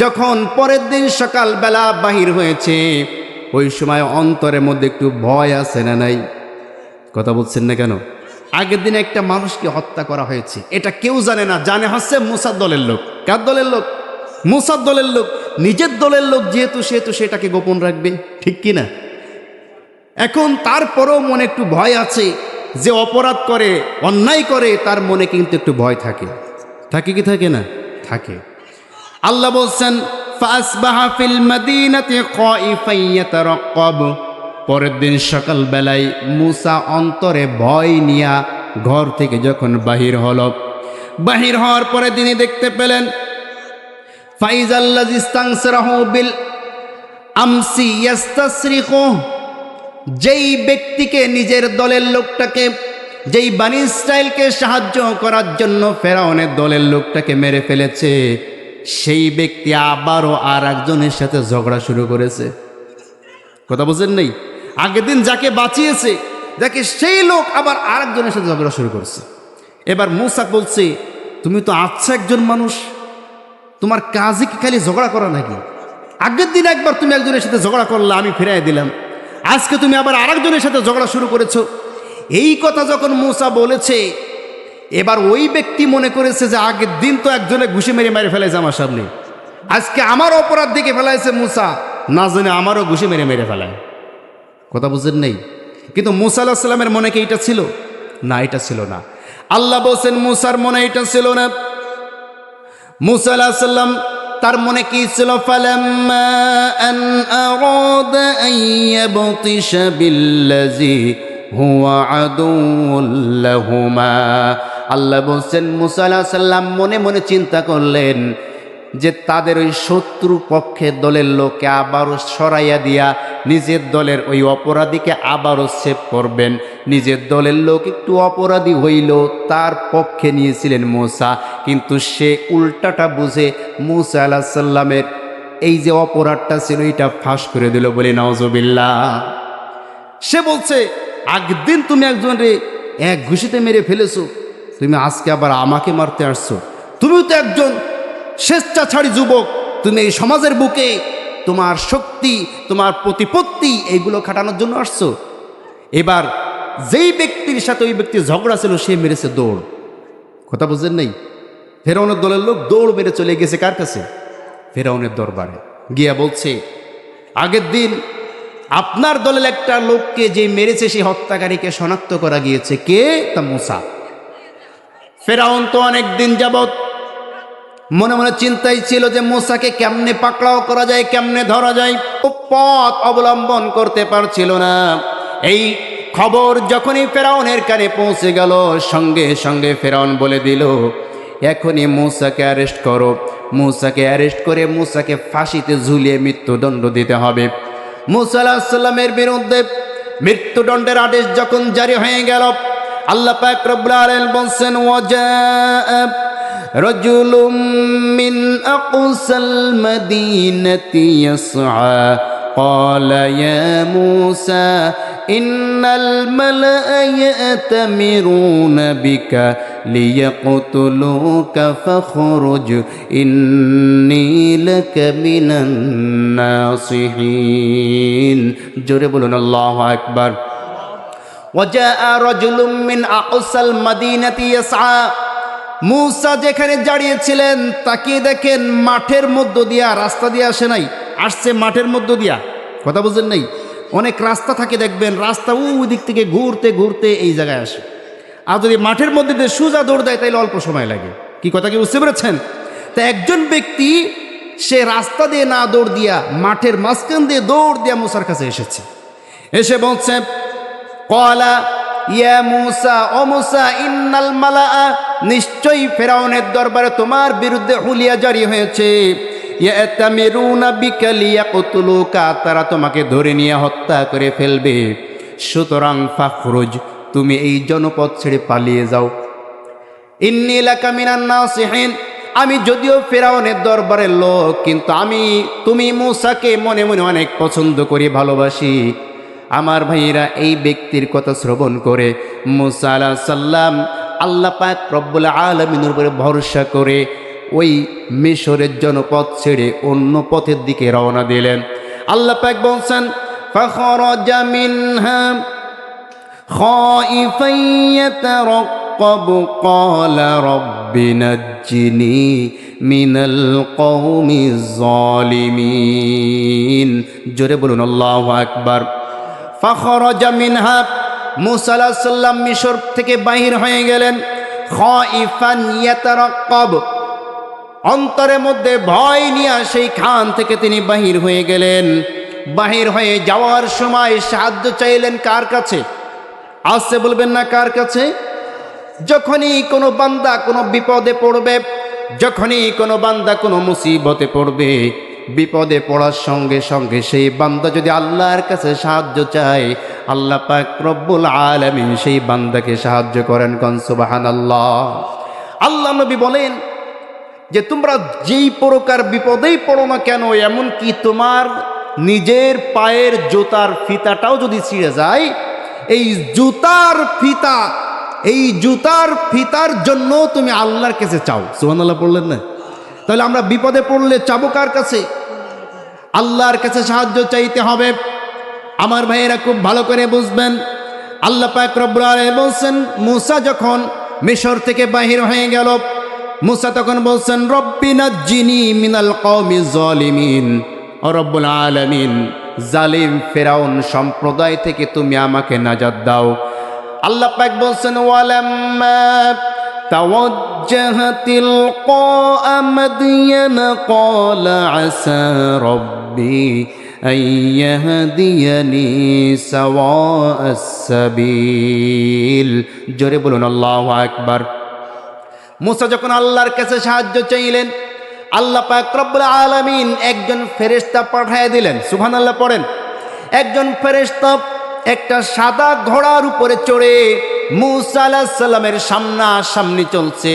যখন পরের দিন সকালবেলা বাহির হয়েছে, ওই সময় অন্তরের মধ্যে একটু ভয় আছে না নাই? কথা বলছেন না কেন? আগের দিন একটা মানুষকে হত্যা করা হয়েছে, এটা কেউ জানে না, জানে হচ্ছে মূসার দলের লোক। কার দলের লোক? মূসার দলের লোক। নিজের দলের লোক যেহেতু সেহেতু সেটাকে গোপন রাখবে, ঠিক কি না? এখন তারপরেও মনে একটু ভয় আছে, যে অপরাধ করে অন্যায় করে তার মনে কিন্তু একটু ভয় থাকে। থাকে কি থাকে না? থাকে। আল্লাহ বলছেন ফাসবাহা ফিল মাদিনাতি খাইফান ইয়াতারাক্কাব, পরের দিন সকালবেলায় মূসা অন্তরে ভয় নিয়া ঘর থেকে যখন বাহির হলো, বাহির হওয়ার পরে তিনি দেখতে পেলেন ফাইজাল্লাযী ইস্তানসরাহু বিল আমসি ইয়াস্তাসরিকু, যেই ব্যক্তিকে নিজের দলের লোকটাকে, যেই বনী ইসরাইলকে সাহায্য করার জন্য ফেরাউনের দলের লোকটাকে মেরে ফেলেছে, সেই ব্যক্তি আবারও আর একজনের সাথে ঝগড়া শুরু করেছে। কথা বুঝেন নেই? আগের দিন যাকে বাঁচিয়েছে, যাকে সেই লোক আবার আর একজনের সাথে ঝগড়া শুরু করছে। এবার মূসা বলছে, তুমি তো আচ্ছা একজন মানুষ, তোমার কাজই কি খালি ঝগড়া করা নাকি? আগের দিন একবার তুমি একজনের সাথে ঝগড়া করলে, আমি ফিরাই দিলাম, আজকে তুমি আবার আরেকজনের সাথে ঝগড়া শুরু করেছো। এই কথা যখন মূসা বলেছে, এবার ওই ব্যক্তি মনে করেছে যে আগের দিন তো একজনে ঘুষি মেরে ফেলেছে আমার সামনে, আজকে আমার অপরাধ দিকে ফেলাইছে মূসা, না জানে আমারও ঘুষি মেরে ফেলায়। কথা বুঝেন নেই? কিন্তু মূসা আলাইহিস সালামের মনে কি এটা ছিল? না, এটা ছিল না। আল্লাহ বলছেন মুসার মনে এটা ছিল না। মুসা আলাইহিস সালাম তার মনে কি ছিল? ফালাম্মা আন আরাদা আন ইয়াবতিশা বিল্লাযী হুয়া আদুউল লাহুমা। আল্লাহ বলছেন মুসা আলাইহিস সালাম মনে মনে চিন্তা করলেন যে তাদের ওই শত্রু পক্ষের দলের লোককে আবারও সরাইয়া দিয়া নিজের দলের ওই অপরাধীকে আবারও সেভ করবেন। নিজের দলের লোক একটু অপরাধী হইল, তার পক্ষে নিয়েছিলেন মুসা, কিন্তু সে উল্টাটা বুঝে মুসা আলাইহিস সালামের এই যে অপরাধটা ছিল এটা ফাঁস করে দিল, বলে নাউজুবিল্লাহ। সে বলছে আগের দিন তুমি একজনরে এক ঘুষিতে মেরে ফেলেছো, তুমি আজকে আবার আমাকে মারতে আসছো। তুমিও তো একজন স্বেচ্ছাচারী যুবক, তুমি এই সমাজের বুকে তোমার শক্তি, তোমার প্রতিপত্তি এইগুলো খাটানোর জন্য আসছো। এবার যেই ব্যক্তির সাথে ওই ব্যক্তির ঝগড়া ছিল সে মেরেছে দৌড়। কথা বুঝলেন নাই? ফেরাউনের দলের লোক দৌড় মেরে চলে গেছে কার কাছে? ফেরাউনের দরবারে গিয়া বলছে আগের দিন আপনার দলের একটা লোককে যে মেরেছে সেই হত্যাকারীকে শনাক্ত করা গিয়েছে। কে? তা মুসা। ফেরাউন তো অনেক দিন যাবত মনে মনে চিন্তাই ছিল যে মুসাকে কেমনে পাকড়াও করা যায়, কেমনে ধরা যায়, পথ অবলম্বন করতে পারছিল না। এই খবর যখনই ফেরাউনের কানে পৌঁছে গেল, সঙ্গে সঙ্গে ফেরাউন বলে দিল এখনই মুসাকে অ্যারেস্ট করো। মুসাকে অ্যারেস্ট করে মুসাকে ফাঁসিতে ঝুলিয়ে মৃত্যুদণ্ড দিতে হবে। মুসা আলাইহিস সালামের বিরুদ্ধে মৃত্যুদণ্ডের আদেশ যখন জারি হয়ে গেল, আল্লাহ পাক রব্বুল আলামিন বলছেন ওয়াজা রাজুলুম মিন আকসাল মাদিনাতি ইয়াসআ ক্বালা ইয়া মূসা ইন্নাল মালা'a ইয়াতামিরুনা বিকা লিয়াকতুলুকা ফাখরুজ ইন্নী লাকা মিনান নাসিহিন। জোরে বলুন আল্লাহু আকবার। ওয়াজা রাজুলুম মিন আকসাল মাদিনাতি ইয়াসআ। মূসা যেখানে দাঁড়িয়েছিলেন তাকিয়ে দেখেন মাঠের মধ্য দিয়া, রাস্তা দিয়ে আসে নাই, আসছে মাঠের মধ্য দিয়া। কথা বুঝেন নাই? অনেক রাস্তা থাকে দেখবেন, রাস্তা ওই দিক থেকে ঘুরতে ঘুরতে এই জায়গায় আসে। আর যদি মাঠের মধ্যে দিয়ে সোজা দৌড় দেয় তাহলে অল্প সময় লাগে। কি কথা কি বুঝতে পেরেছেন? তা একজন ব্যক্তি সে রাস্তা দিয়ে না দৌড় দিয়া মাঠের মাঝখান দিয়ে দৌড় দিয়া মূসার কাছে এসেছে। এসে বলছে ক্বালা ইয়া মূসা, ও মূসা ইন্নাল মালা'a, নিশ্চয়ই ফেরাউনের দরবারে তোমার বিরুদ্ধে হুলিয়া জারি হয়েছে। ইয়াতামিরুনা বিকা লিয়াকতুলুকা, তারা তোমাকে ধরে নিয়ে হত্যা করে ফেলবে। সুতরাং ফাখরুজ, তুমি এই জনপদ ছেড়ে পালিয়ে যাও। ইন্নী লাকা মিনান নাসিহিন, আমি যদিও ফেরাউনের দরবারের লোক, কিন্তু তুমি মূসাকে মনে মনে অনেক পছন্দ করি, ভালোবাসি। আমার ভাইয়েরা, এই ব্যক্তির কথা শ্রবণ করে মূসা আলাইহিস সালাম আল্লাহ পাক রব্বুল আলামিনের উপরে ভরসা করে ওই মিশরের জনপদ ছেড়ে অন্য পথের দিকে রওনা দিলেন। আল্লাহ পাক বলছেন ফাখরাজা মিনহা খাইফান ইয়াতারাক্কাবু ক্বালা রাব্বি নাজ্জিনি মিনাল কওমিজ জালিমিন। জোরে বলুন আল্লাহু আকবার। ফাখরাজা মিনহা, মূসা আলাইহিস সালাম মিশর থেকে বাহির হয়ে গেলেন। খাইফান ইয়াতারাক্কাব, অন্তরের মধ্যে ভয় নিয়ে সেইখান থেকে তিনি বাহির হয়ে গেলেন। বাহির হয়ে যাওয়ার সময় সাহায্য চাইলেন কার কাছে? আসছে বলবেন না কার কাছে? যখনই কোনো বান্দা কোনো বিপদে পড়বে, যখনই কোনো বান্দা কোনো মুসিবতে পড়বে, বিপদে পড়ার সঙ্গে সঙ্গে সেই বান্দা যদি আল্লাহর কাছে সাহায্য চায়, আল্লাহ পাক রব্বুল আলামিন সেই বান্দাকে সাহায্য করেন। কোন সুবহানাল্লাহ। আল্লাহ নবী বলেন যে তোমরা যেই প্রকার বিপদেই পড়ো না কেন, এমনকি তোমার নিজের পায়ের জুতার ফিতাটাও যদি ছিঁড়ে যায়, এই জুতার ফিতার জন্য তুমি আল্লাহর কাছে চাও। সুবহানাল্লাহ পড়লেন না? তাহলে আমরা বিপদে পড়লে চাবো কার কাছে? আল্লাহর কাছে সাহায্য চাইতে হবে। আমার ভাইয়েরা খুব ভালো করে বুঝবেন, আল্লাহ পাক রব্বুল আলামিন বলছেন মূসা যখন মিশর থেকে বাহির হয়ে গেল, মূসা তখন বলছেন রব্বি নাজ্জিনি মিনাল কওমিজ জালিমিন। ও রব্বুল আলামিন, জালিম ফেরাউন সম্প্রদায় থেকে তুমি আমাকে নাজাত দাও। আল্লাহ পাক বলছেন ওয়ালাম্মা তাওয়াজ্জাহা তিলকা মাদিয়ান ক্বালা আসা রাব্বি আন ইয়াহদিয়ানি সাওয়াআস সাবিল। জোরে বলুন আল্লাহু আকবার। মুসা যখন আল্লাহর কাছে সাহায্য চাইলেন, আল্লাহ পাক রব্বুল আলামিন একজন ফেরেশতা পাঠিয়ে দিলেন। সুবহানাল্লাহ পড়েন। একজন ফেরেশতা একটা সাদা ঘোড়ার উপরে চড়ে মুসা আলাইহিস সালামের সামনাসামনি চলছে।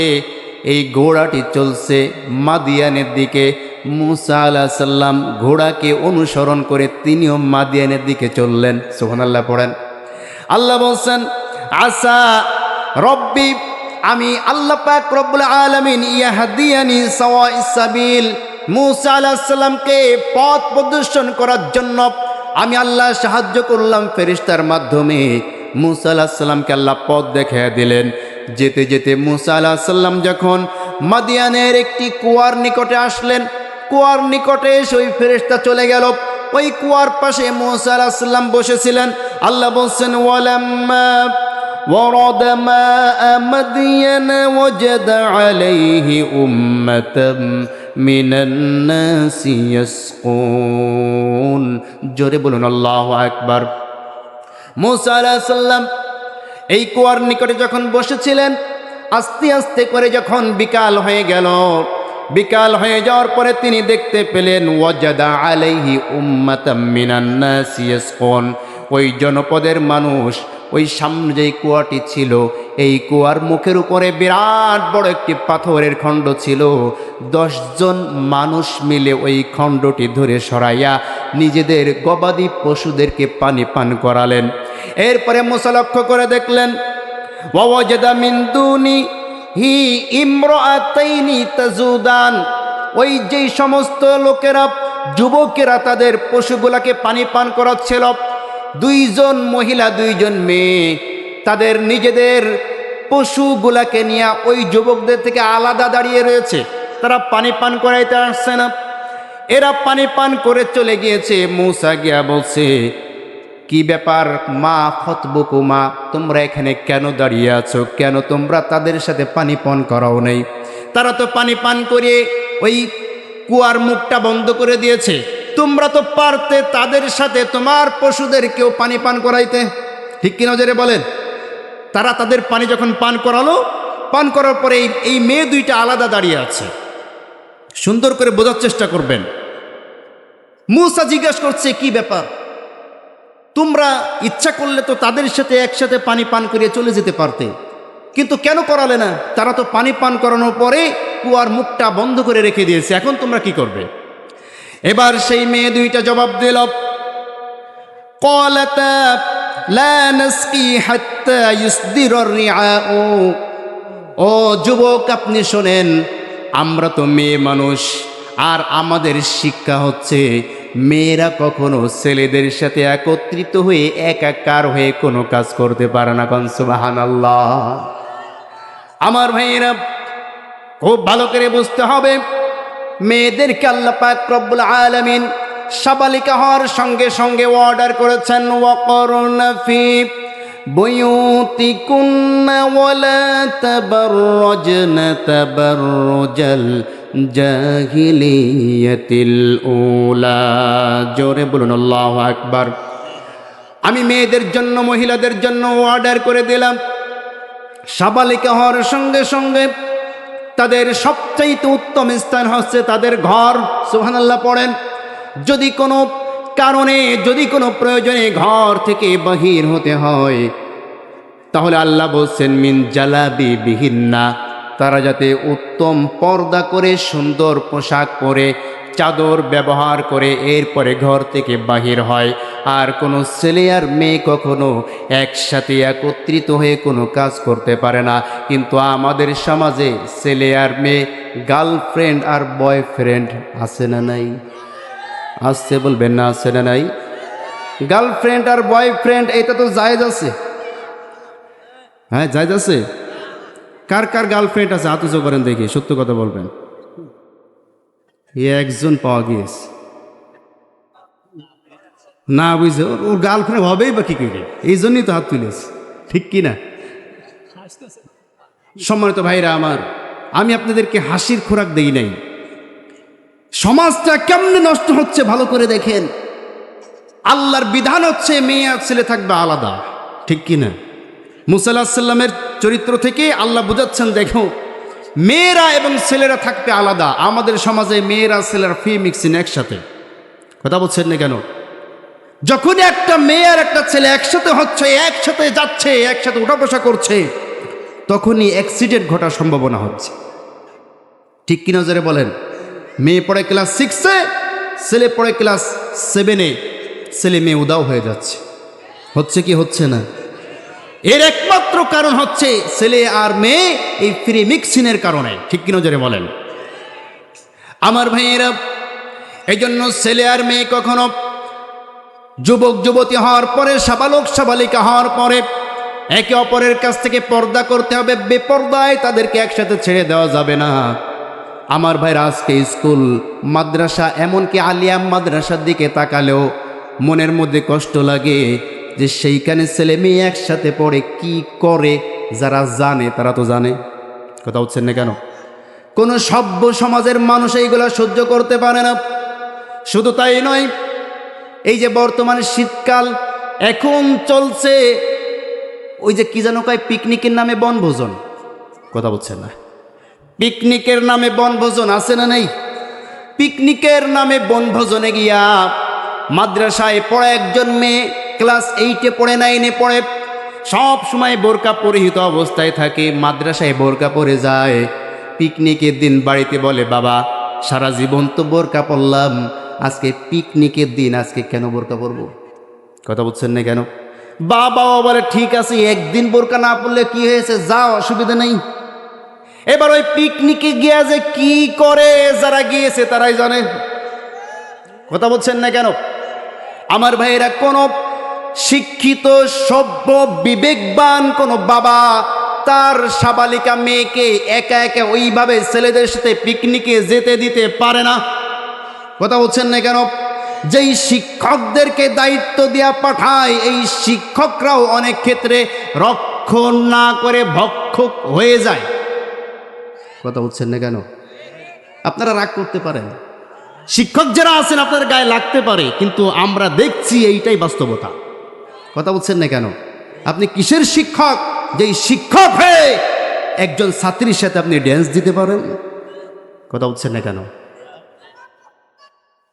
এই ঘোড়াটি চলছে মাদিয়ানের দিকে। মুসা আলাইহিস সালাম ঘোড়াকে অনুসরণ করে তিনিও মাদিয়ানের দিকে চললেন। সুবহানাল্লাহ পড়েন। আল্লাহ বলছেন আসা রব্বি, আমি আল্লাহ পাক রব্বুল আলামিন ইয়াহদিয়ানি সাওয়াইস সাবিল, মুসা আলাইহিস সালামকে পথ প্রদর্শন করার জন্য আমি আল্লাহ সাহায্য করলাম ফেরেশতার মাধ্যমে। মুসা আলাইহিস সালামকে আল্লাহ পথ দেখিয়ে দিলেন। যেতে যেতে মুসা আলাইহিস সালাম যখন মাদিয়ানের একটি কুয়ার নিকটে আসলেন, কুয়ার নিকটে এসে ওই ফেরেশতা চলে গেল। ওই কুয়ার পাশে মুসা আলাইহিস সালাম বসেছিলেন। আল্লাহ বলছেন ওয়ালাম্মা ورد ماء مدين وجد عليه أمة من الناس يسقون। জোরে বলুন আল্লাহু আকবার। মুসা আলাইহিস সালাম এই কুয়ার নিকটে যখন বসেছিলেন, আস্তে আস্তে করে যখন বিকাল হয়ে গেল, বিকাল হয়ে যাওয়ার পরে তিনি দেখতে পেলেন ওয়াজাদা আলাইহি উম্মাতাম মিনান নাস ইয়াসকুন। ওই জনপদের মানুষ, ওই সামনে যে কুয়াটি ছিল, এই কুয়ার মুখের উপরে বিরাট বড় একটি পাথরের খণ্ড ছিল। 10 জন মানুষ মিলে ওই খণ্ডটি ধরে সরাইয়া নিজেদের গবাদি পশুদেরকে পানি পান করালেন। এরপরে মুসা লক্ষ্য করে দেখলেন ওয়াজাদা মিন দুনিহি ইমরাতাইনি তাজুদান। ওই যেই সমস্ত লোকেরা, যুবকেরা তাদের পশুগুলাকে পানি পান করাচ্ছিল, 2 জন মহিলা 2 জন মেয়ে তাদের নিজেদের পশুগুলাকে নিয়ে ওই যুবকদের থেকে আলাদা দাঁড়িয়ে রয়েছে। তারা পানি পান করাইতে আসছে না। এরা পানি পান করে চলে গিয়েছে। মুসা গিয়া বলছে কি ব্যাপার মা খতবুকুমা, তোমরা এখানে কেন দাঁড়িয়ে আছো? কেন তোমরা তাদের সাথে পানি পান করাও নেই? তারা তো পানি পান করে ওই কুয়ার মুখটা বন্ধ করে দিয়েছে। তোমরা তো পারতে তাদের সাথে তোমার পশুদেরকেও পানি পান করাইতে। ঠিক কি নজরে বলেন? তারা তাদের পানি যখন পান করালো, পান করার পরে এই মেয়ে 2টা আলাদা দাঁড়িয়ে আছে। সুন্দর করে বোঝার চেষ্টা করবেন। মুসা জিজ্ঞাসা করছে কি ব্যাপার, তোমরা ইচ্ছা করলে তো তাদের সাথে একসাথে পানি পান করিয়ে চলে যেতে পারতে, কিন্তু কেন করালে না? তারা তো পানি পান করানোর পরে কুয়ার মুখটা বন্ধ করে রেখে দিয়েছে, এখন তোমরা কি করবে? এবার সেই মেয়ে 2টা জবাব দিল ক্বালাতা লা নাসকি হাত্তা ইসদিরার রিআউ। ও যুবক, আপনি শোনেন, আমরা তো মেয়ে মানুষ, আর আমাদের শিক্ষা হচ্ছে মেয়েরা কখনো ছেলেদের সাথে একত্রিত হয়ে একাকার হয়ে কোনো কাজ করতে পারে না। কোন সুবহানাল্লাহ। আমার ভাইয়েরা, খুব ভালো করে বুঝতে হবে, মেয়েদেরকে আল্লাহ পাক রব্বুল আলামিন সাবালিকা হওয়ার সঙ্গে সঙ্গে অর্ডার করেছেন ওয়াকরনা ফি বুয়ুতিকুন্না ওয়ালা তাবাররাজনা তাবাররুজাল জাহিলিয়াতিল উলা। জোরে বলুন আল্লাহু আকবার। আমি মেয়েদের জন্য, মহিলাদের জন্য অর্ডার করে দিলাম, সাবালিকা হওয়ার সঙ্গে সঙ্গে তাদের সবচাইতে উত্তম স্থান হচ্ছে তাদের ঘর। সুবহানাল্লাহ পড়েন। যদি কোনো কারণে, যদি কোনো প্রয়োজনে ঘর থেকে বাহির হতে হয়, তাহলে আল্লাহ বলছেন মিন জালাবি বিহিন্না, তারা যাতে উত্তম পর্দা করে, সুন্দর পোশাক পরে, চাদর ব্যবহার করে এরপরে ঘর থেকে বাহির হয়। আর কোনো ছেলে আর মেয়ে কখনো একসাথে একত্রিত হয়ে কোনো কাজ করতে পারে না। কিন্তু আমাদের সমাজে ছেলে আর মেয়ে, গার্লফ্রেন্ড আর বয়ফ্রেন্ড আছে না নাই? আসছে বলবেন না, আছে না নাই? গার্লফ্রেন্ড আর বয়ফ্রেন্ড এটা তো জায়েজ আছে। হ্যাঁ জায়েজ আছে। কার কার গার্লফ্রেন্ড আছে হাত উঁচু করেন দেখি, সত্য কথা বলবেন। একজন পাওয়া গিয়েছে না, বুঝছে ওর গার্লফ্রেন্ড হবেই বা কি করে, এই জন্যই তো হাত তুলেছে। ঠিক কি না? সম্মানিত ভাইরা আমার, আমি আপনাদেরকে হাসির খোরাক দেই নাই। সমাজটা কেমনে নষ্ট হচ্ছে ভালো করে দেখেন। আল্লাহর বিধান হচ্ছে মেয়ে আর ছেলে থাকবে আলাদা, ঠিক কি না? মুসা আলাইহিস সালামের চরিত্র থেকে আল্লাহ বুঝাচ্ছেন, দেখো মেয়েরা এবং ছেলেরা থাকতে আলাদা। আমাদের সমাজে মেয়েরা ছেলেরা ফ্রি মিক্সিং একসাথে। কথা বলছেন না কেন? যখনই একটা মেয়ে আর একটা ছেলে একসাথে হচ্ছে, একসাথে যাচ্ছে, একসাথে উঠা বসা করছে, তখনই অ্যাক্সিডেন্ট ঘটার সম্ভাবনা হচ্ছে, ঠিক কি নজরে বলেন? মেয়ে পড়ে ক্লাস 6-এ, ছেলে পড়ে ক্লাস 7-এ, ছেলে মেয়ে উদাও হয়ে যাচ্ছে। হচ্ছে কি হচ্ছে না? এর একমাত্র কারণ হচ্ছে ছেলে আর মেয়ে এই ফ্রি মিক্সিংয়ের কারণে, ঠিক কি নজরে বলেন? আমার ভাইয়েরা, এই জন্য ছেলে আর মেয়ে কখনো যুবক যুবতী হওয়ার পরে, সাবালক সাবালিকা হওয়ার পরে একে অপরের কাছ থেকে পর্দা করতে হবে। বেপর্দায় তাদেরকে একসাথে ছেড়ে দেওয়া যাবে না। আমার ভাইরা, আজকে স্কুল মাদ্রাসা, এমনকি আলিয়া মাদ্রাসার দিকে তাকালেও মনের মধ্যে কষ্ট লাগে যে সেইখানে ছেলে মেয়ে একসাথে পড়ে কি করে। যারা জানে তারা তো জানে। কথা হচ্ছেন না কেন? কোনো সভ্য সমাজের মানুষ এইগুলা সহ্য করতে পারে না। শুধু তাই নয়, এই যে বর্তমানে শীতকাল এখন চলছে, ওই যে কি যেন কয়, পিকনিকের নামে বনভোজন। কথা বলছেন না? পিকনিকের নামে বনভোজন আছে না নেই? পিকনিকের নামে বনভোজনে গিয়া মাদ্রাসায় পড়ে একজন মেয়ে ক্লাস 8-এ পড়ে, 9-এ পড়ে, সব সময় বোরকা পরিহিত অবস্থায় থাকে, মাদ্রাসায় বোরকা পরে যায়। পিকনিকের দিন বাড়িতে বলে, বাবা সারা জীবন তো বোরকা পরলাম, আজকে পিকনিকের দিন, আজকে কেন বোরকা পরবো? কথা বলছেন না কেন? বাবাও বলে, ঠিক আছে, একদিন বোরকা না পরলে কি হয়েছে, যাও, অসুবিধা নেই। এবার ওই পিকনিকে গিয়া যে কি করে, যারা গিয়েছে তারাই জানে। কথা বলছেন না কেন? আমার ভাইয়েরা, কোন শিক্ষিত সভ্য বিবেকবান কোন বাবা তার সাবালিকা মেয়েকে একা একা ওইভাবে ছেলেদের সাথে পিকনিকে যেতে দিতে পারে না। কথা বলছেন না কেন? যেই শিক্ষকদেরকে দায়িত্ব দেওয়া পাঠায়, এই শিক্ষকরাও অনেক ক্ষেত্রে রক্ষণ না করে ভক্ষক হয়ে যায়। কথা বলছেন না কেন? আপনারা রাগ করতে পারেন, শিক্ষক যারা আছেন আপনার গায়ে লাগতে পারে, কিন্তু আমরা দেখছি এইটাই বাস্তবতা। কথা বলছেন না কেন? আপনি কিসের শিক্ষক, যেই শিক্ষক হয়ে একজন ছাত্রীর সাথে আপনি ড্যান্স দিতে পারেন? কথা বলছেন না কেন?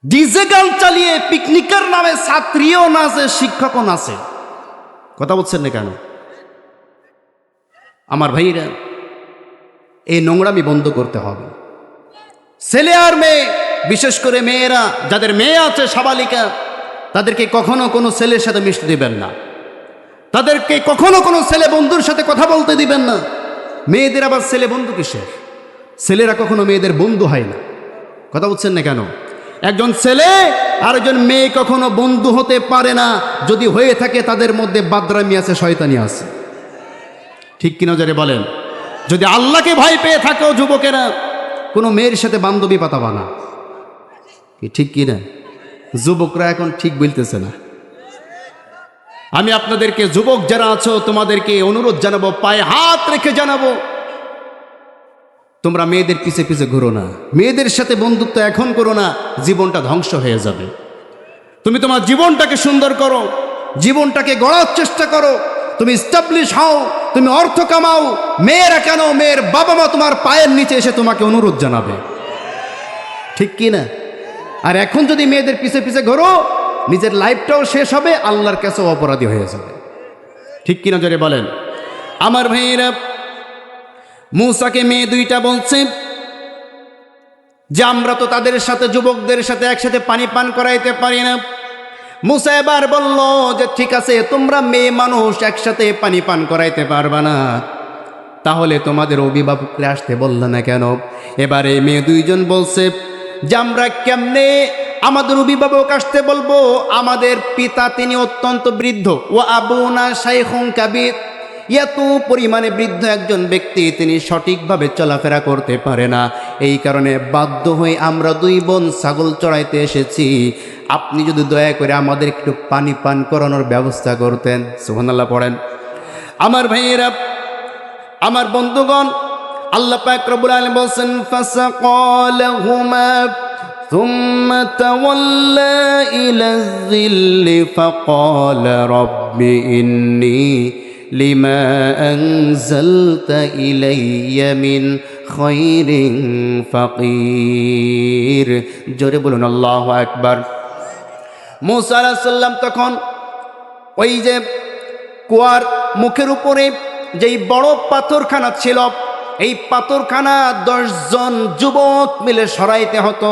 ডিজে গান চালিয়ে পিকনিকের নামে ছাত্রীও নাচে, শিক্ষকও নাচে। কথা বলছেন না কেন? আমার ভাইরা, এই নোংরামি বন্ধ করতে হবে। ছেলে আর মেয়ে, বিশেষ করে মেয়েরা, যাদের মেয়ে আছে সাবালিকা, তাদেরকে কখনো কোনো ছেলের সাথে মিশতে দিবেন না। তাদেরকে কখনো কোনো ছেলে বন্ধুর সাথে কথা বলতে দিবেন না। মেয়েদের আবার ছেলে বন্ধু কিসের? ছেলেরা কখনো মেয়েদের বন্ধু হয় না। কথা বলছেন না কেন? একজন ছেলে আর একজন মেয়ে কখনো বন্ধু হতে পারে না। যদি হয়ে থাকে তাদের মধ্যে বাদরামি আছে, শয়তানি আছে। ঠিক কিনা যারে বলেন? যদি আল্লাহকে ভয় পেয়ে থাকো যুবকেরা, কোনো মেয়ের সাথে বান্ধবী পাতাবা না। কি ঠিক কিনা? যুবকরা এখন ঠিক বলতেছে না। আমি আপনাদেরকে, যুবক যারা আছো, তোমাদেরকে অনুরোধ জানাবো, পায়ে হাত রেখে জানাবো, তোমরা মেয়েদের পিছে পিছে ঘুরো না। মেয়েদের সাথে বন্ধুত্ব এখন করো না, জীবনটা ধ্বংস হয়ে যাবে। তুমি তোমার জীবনটাকে সুন্দর করো, জীবনটাকে গড়ার চেষ্টা করো, তুমি স্টাবলিশ হও, তুমি অর্থ কামাও। মেয়েরা কেন, মেয়ের বাবা মা তোমার পায়ের নিচে এসে তোমাকে অনুরোধ জানাবে। ঠিক কি না? আর এখন যদি মেয়েদের পিছে পিছে ঘোরো, নিজের লাইফটাও শেষ হবে, আল্লাহর কাছেও অপরাধী হয়ে যাবে। ঠিক কিনা যারে বলেন? আমার ভাইয়েরা, মূসাকে মেয়ে দুইটা বলছে যে আমরা তো তাদের সাথে, যুবকদের সাথে একসাথে পানি পান করাইতে পারি না। মূসা এবার বলল যে ঠিক আছে, তোমরা মেয়ে মানুষ, একসাথে পানি পান করাইতে পারবা না, তাহলে তোমাদের অভিভাবকরা আসতে বললো না কেন? এবারে মেয়ে দুইজন বলছে যে আমরা কেমনে আমাদের অভিভাবক আসতে বলবো? আমাদের পিতা তিনি অত্যন্ত বৃদ্ধ, ও আবুনা শাইখুন কাবীর, এত পরিমাণে বৃদ্ধ একজন ব্যক্তি, তিনি সঠিকভাবে চলাফেরা করতে পারে না। এই কারণে বাধ্য হয়ে আমরা দুই বোন ছাগল চড়াইতে এসেছি। আপনি যদি দয়া করে আমাদের একটু পানি পান করানোর ব্যবস্থা করতেন। সুবহানাল্লাহ পড়েন। আমার ভাইয়েরা, আমার বন্ধুগণ, আল্লাহ পাক রব্বুল আলামিন বলেন ফাসাকালাহুমা থুম্মা তাওয়াল্লা ইলা যিল্লি ফাকালা রাব্বি ইন্নী লিমা আনজালতা ইলাইয়া মিন খায়রিন ফাকির। জোরে বলুন আল্লাহু আকবার। মূসা আলাইহিস সালাম তখন ওই যে কুয়ার মুখের উপরে যেই বড় পাথরখানা ছিল, এই পাথরখানা 10 জন যুবক মিলে সরাইতে হতো।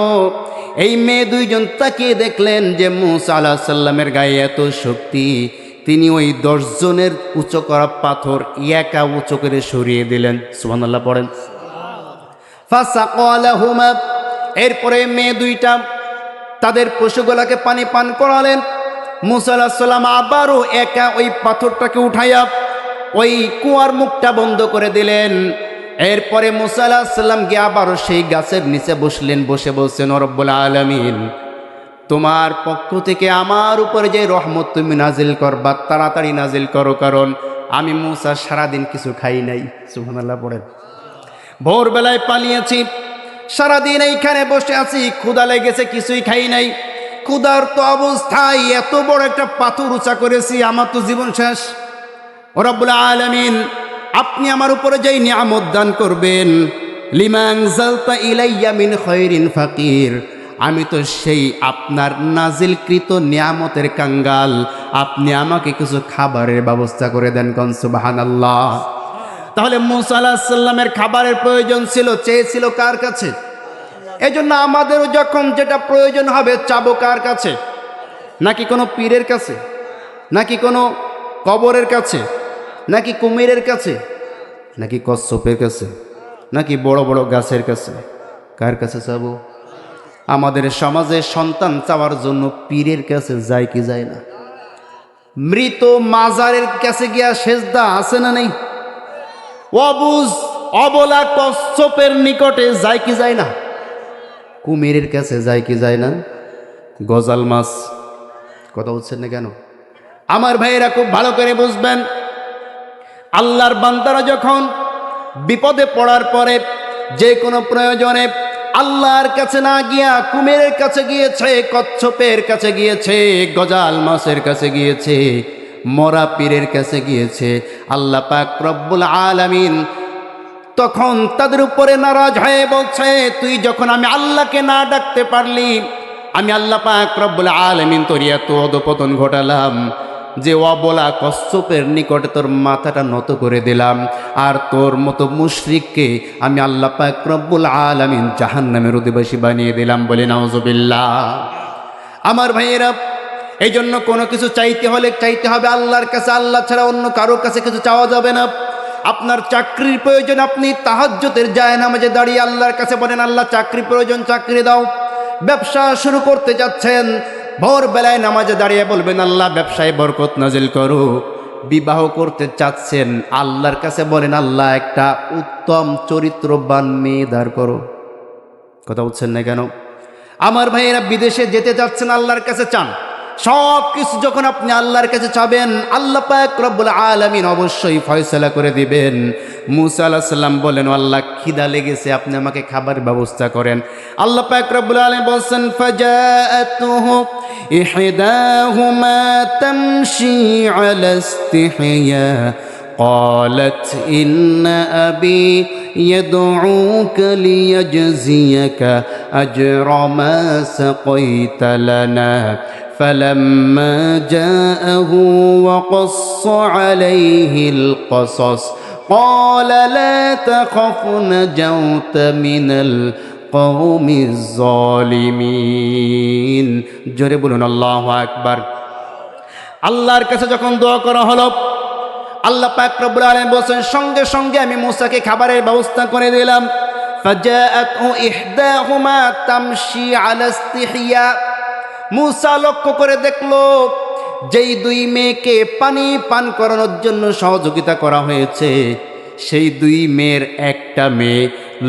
এই মেয়ে দুইজন তাকিয়ে দেখলেন যে মূসা আলাইহিস সালামের গায়ে এত শক্তি, তিনি ওই 10 জনের উঁচু করা পাথর একা উঁচু করে সরিয়ে দিলেন। সুবহানাল্লাহ পড়েন। ফাসাকালাহুমা, এরপরে মেয়ে দুইটা তাদের পশুগুলাকে পানি পান করালেন। মূসা আলাইহিস সালাম আবারও একা ওই পাথরটাকে উঠাইয়া ওই কুয়ার মুখটা বন্ধ করে দিলেন। এরপরে মূসা আলাইহিস সালাম গিয়ে আবারও সেই গাছের নিচে বসলেন, বসে বলছেন ও রব্বুল আলামিন, তোমার পক্ষ থেকে আমার উপরে যে রহমত তুমি নাজিল করবা তাড়াতাড়ি নাজিল করো, কারণ আমি মূসা সারাদিন কিছু খাই নাই। সুবহানাল্লাহ পড়েন। ভোরবেলায় পালিয়েছি, সারাদিন এইখানে বসে আছি, ক্ষুধা লেগেছে, কিছুই খাই নাই। ক্ষুধার তো অবস্থায় এত বড় একটা পাথর উঁচা করেছি, আমার তো জীবন শেষ। ও রব্বুল আলামিন, আপনি আমার উপরে যেই নিয়ামত দান করবেন, লিমা আনজালতা ইলাইয়া মিন খায়রিন ফাকির, আমি তো সেই আপনার নাজিলকৃত নিয়ামতের কাঙ্গাল, আপনি আমাকে কিছু খাবারের ব্যবস্থা করে দেন। কোন সুবহানাল্লাহ। তাহলে মূসা আলাইহিস সালামের খাবারের প্রয়োজন ছিল, চেয়েছিল কার কাছে? এজন্য আমাদেরও যখন যেটা প্রয়োজন হবে চাবো কার কাছে? নাকি কোনো পীরের কাছে, নাকি কোনো কবরের কাছে, নাকি কুমিরের কাছে, নাকি কচ্ছপের কাছে, নাকি বড় বড় গাছের কাছে? কার কাছে চাবো? আমাদের সমাজে সন্তান চাওয়ার জন্য পীরের কাছে যায় কি যায় না? মৃত মাজারের কাছে গিয়া সেজদা আছে না নেই? অবুজ অবলা কচ্ছপের নিকটে যায় কি যায় না? কুমিরের কাছে যায় কি যায় না? গজাল মাছ, কথা বলছেন না কেন? আমার ভাইয়েরা খুব ভালো করে বুঝবেন, আল্লাহর বান্দারা যখন বিপদে পড়ার পরে যে কোনো প্রয়োজনে আল্লাহর কাছে না গিয়া কুমিরের কাছে গিয়েছে, কচ্ছপের কাছে গিয়েছে, গজাল মাছের কাছে গিয়েছে, মরা পীরের কাছে গিয়েছে, আল্লাহ পাক রব্বুল আলামিন তখন তাদের উপরে নারাজ হয়ে বলছে, তুই যখন আমি আল্লাহকে না ডাকতে পারলি, আমি আল্লাহ পাক রব্বুল আলামিন তোর এত অধপতন ঘটালাম যে অবলা কচ্ছপের নিকটে তোর মাথাটা নত করে দিলাম, আর তোর মতো মুশরিককে আমি আল্লাহ পাক রব্বুল আলামিন জাহান্নামের অধিবাসী বানিয়ে দিলাম। বলে নাউজুবিল্লাহ। আমার ভাইয়েরা, এই জন্য কোনো কিছু চাইতে হলে চাইতে হবে আল্লাহর কাছে, আল্লাহ ছাড়া অন্য কারোর কাছে কিছু চাওয়া যাবে না। আপনার চাকরির প্রয়োজন, আপনি তাহাজ্জুদের জায়নামাজে দাঁড়িয়ে আল্লাহর কাছে বলেন, আল্লাহ চাকরি প্রয়োজন, চাকরি দাও। ব্যবসা শুরু করতে যাচ্ছেন, ভোরবেলায় নামাজে দাঁড়িয়ে বলবেন, আল্লাহ ব্যবসায় বরকত নাজিল করো। বিবাহ করতে চাচ্ছেন, আল্লাহর কাছে বলেন, আল্লাহ একটা উত্তম চরিত্রবান মেয়ে দাঁড় করো। কথা বলছেন না কেন? আমার ভাইয়েরা, বিদেশে যেতে চাচ্ছেন, আল্লাহর কাছে চান। সব কিছু যখন আপনি আল্লাহর কাছে চাবেন, আল্লাহ পাক রব্বুল আলামিন অবশ্যই ফয়সালা করে দিবেন। মূসা আলাইহিস সালাম বলেন, আল্লাহ খিদা লেগেছে, আপনি আমাকে খাবার ব্যবস্থা করেন। আল্লাহ পাক রব্বুল আলামিন বলেন, ফাজাআতুহু ইহদাহুমা তামশি আলা ইস্তিহয়া قالت إن أبي يدعوك ليجزيك أجر ما سقيت لنا فلما جاءه وقص عليه القصص قال لا تخف نجوت من القوم الظالمين। জোরে বলুন আল্লাহু আকবার। আল্লাহর কাছে যখন দোয়া করা হলো, আল্লাহ পাক রব্বুল আলামিন বলেন, সঙ্গে সঙ্গে আমি মূসাকে খাবারের ব্যবস্থা করে দিলাম। ফাজাআতহু ইহদাহুমা তামশি আলা ইস্তিহয়া। মূসা লক্ষ্য করে দেখলো, যেই দুই মেয়েকে পানি পান করানোর জন্য সহযোগিতা করা হয়েছে, সেই দুই মেয়ের একটা মেয়ে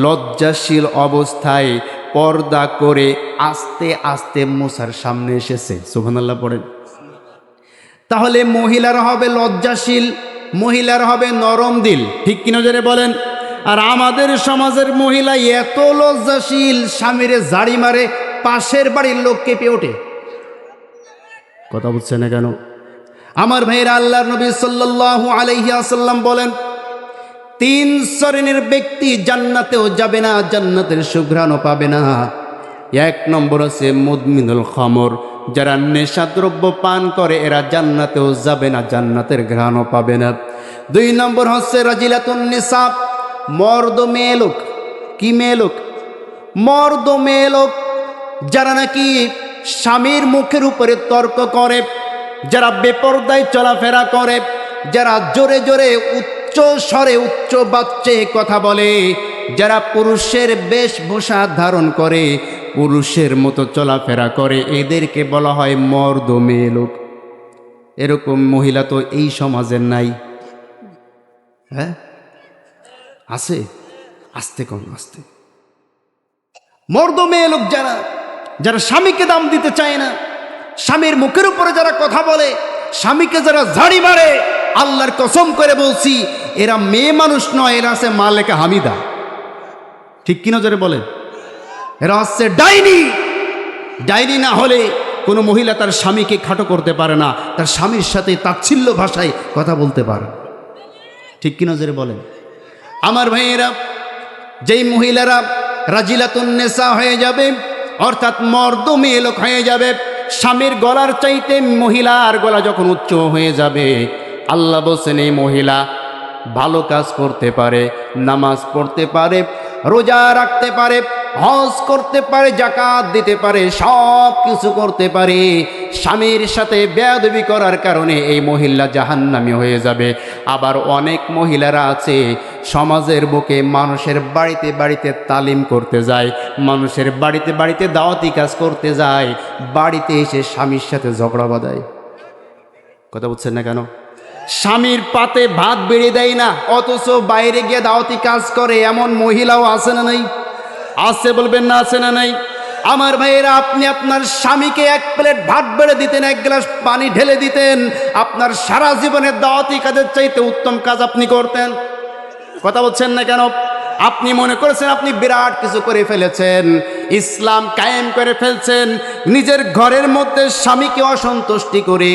লজ্জাশীল অবস্থায় পর্দা করে আস্তে আস্তে মূসার সামনে এসেছে। সুবহানাল্লাহ পড়েন। তাহলে মহিলারা হবে লজ্জাশীল, মহিলার হবে নরম দিল, ঠিক কিনা জোরে বলেন। আর আমাদের সমাজের মহিলা এত লজ্জাশীল, স্বামীরে জাড়ি মারে, পাশের বাড়ির লোক কেঁপে ওঠে। কথা বুঝছে না কেন? আমার ভাইয়েরা, আল্লাহর নবী সাল্লাল্লাহু আলাইহি ওয়াসাল্লাম বলেন, 3 শ্রেণীর ব্যক্তি জান্নাতেও যাবে না, জান্নাতের সুঘ্রাণও পাবে না। 1 নম্বর আছে মুদমিনুল খামর, যারা নেশাদ্রব্য পান করে এরা জান্নাতেও যাবে না, জান্নাতের ঘ্রাণও পাবে না। 2 নম্বর হচ্ছে রাজিলাতুন নিসা, মর্দ মেয়ে লোক। কি মেয়ে লোক? মর্দ মেয়ে লোক, যারা নাকি স্বামীর মুখের উপরে তর্ক করে, যারা বেপরদায় চলাফেরা করে, যারা জোরে জোরে উচ্চ স্বরে উচ্চ বাচ্চে কথা বলে, যারা পুরুষের বেশভূষা ধারণ করে, পুরুষের মতো চলাফেরা করে, এদেরকে বলা হয় মর্দ মেয়ে লোক। এরকম মহিলা তো এই সমাজের নাই। হ্যাঁ আছে, আস্তে কম আস্তে। মর্দ মেয়ে লোক যারা, যারা স্বামীকে দাম দিতে চায় না, স্বামীর মুখের উপরে যারা কথা বলে, স্বামীকে যারা ঝাড়ি মারে, আল্লাহর কসম করে বলছি এরা মেয়ে মানুষ নয়, এরা আছে মালেকা হামিদা। ঠিক কিনা জোরে বলেন? এরা হচ্ছে ডাইনি। ডাইনি না হলে কোনো মহিলা তার স্বামীকে খাটো করতে পারে না, তার স্বামীর সাথে তাচ্ছিল্য ভাষায় কথা বলতে পারে। ঠিক কিনা জোরে বলেন? আমার ভাইয়েরা, যেই মহিলারা রাজিলাতুন নেসা হয়ে যাবে, অর্থাৎ মর্দ মেয়ে লোক হয়ে যাবে, স্বামীর গলার চাইতে মহিলার গলা যখন উচ্চ হয়ে যাবে, আল্লাহ বলছেন এই মহিলা ভালো কাজ করতে পারে, নামাজ পড়তে পারে, রোজা রাখতে পারে, হজ করতে পারে, যাকাত দিতে পারে, সব কিছু করতে পারে। স্বামীর সাথে বেয়াদবি করার কারণে এই মহিলা জাহান্নামী হয়ে যাবে। আবার অনেক মহিলারা আছে সমাজের বুকে মানুষের বাড়িতে বাড়িতে তালিম করতে যায়, মানুষের বাড়িতে বাড়িতে দাওয়াতি কাজ করতে যায়, বাড়িতে এসে স্বামীর সাথে ঝগড়া বাঁধায়। কথা বুঝছেন না কেন? স্বামীর পাতে ভাত বেড়ে দেয় না, অথচ বাইরে গিয়ে দাওয়াতি কাজ করে, এমন মহিলাও আছে না নাই? আছে, বলবেন না আছে না নাই? আমার ভাইয়েরা, আপনি আপনার স্বামীকে 1 প্লেট ভাত বেড়ে দিতেন, 1 গ্লাস পানি ঢেলে দিতেন, আপনার সারা জীবনের দাওয়াতি কাজের চাইতে উত্তম কাজ আপনি করতেন। কথা বলছেন না কেন? আপনি মনে করেছেন আপনি বিরাট কিছু করে ফেলেছেন, ইসলাম কায়েম করে ফেলছেন, নিজের ঘরের মধ্যে স্বামীকে অসন্তুষ্টি করে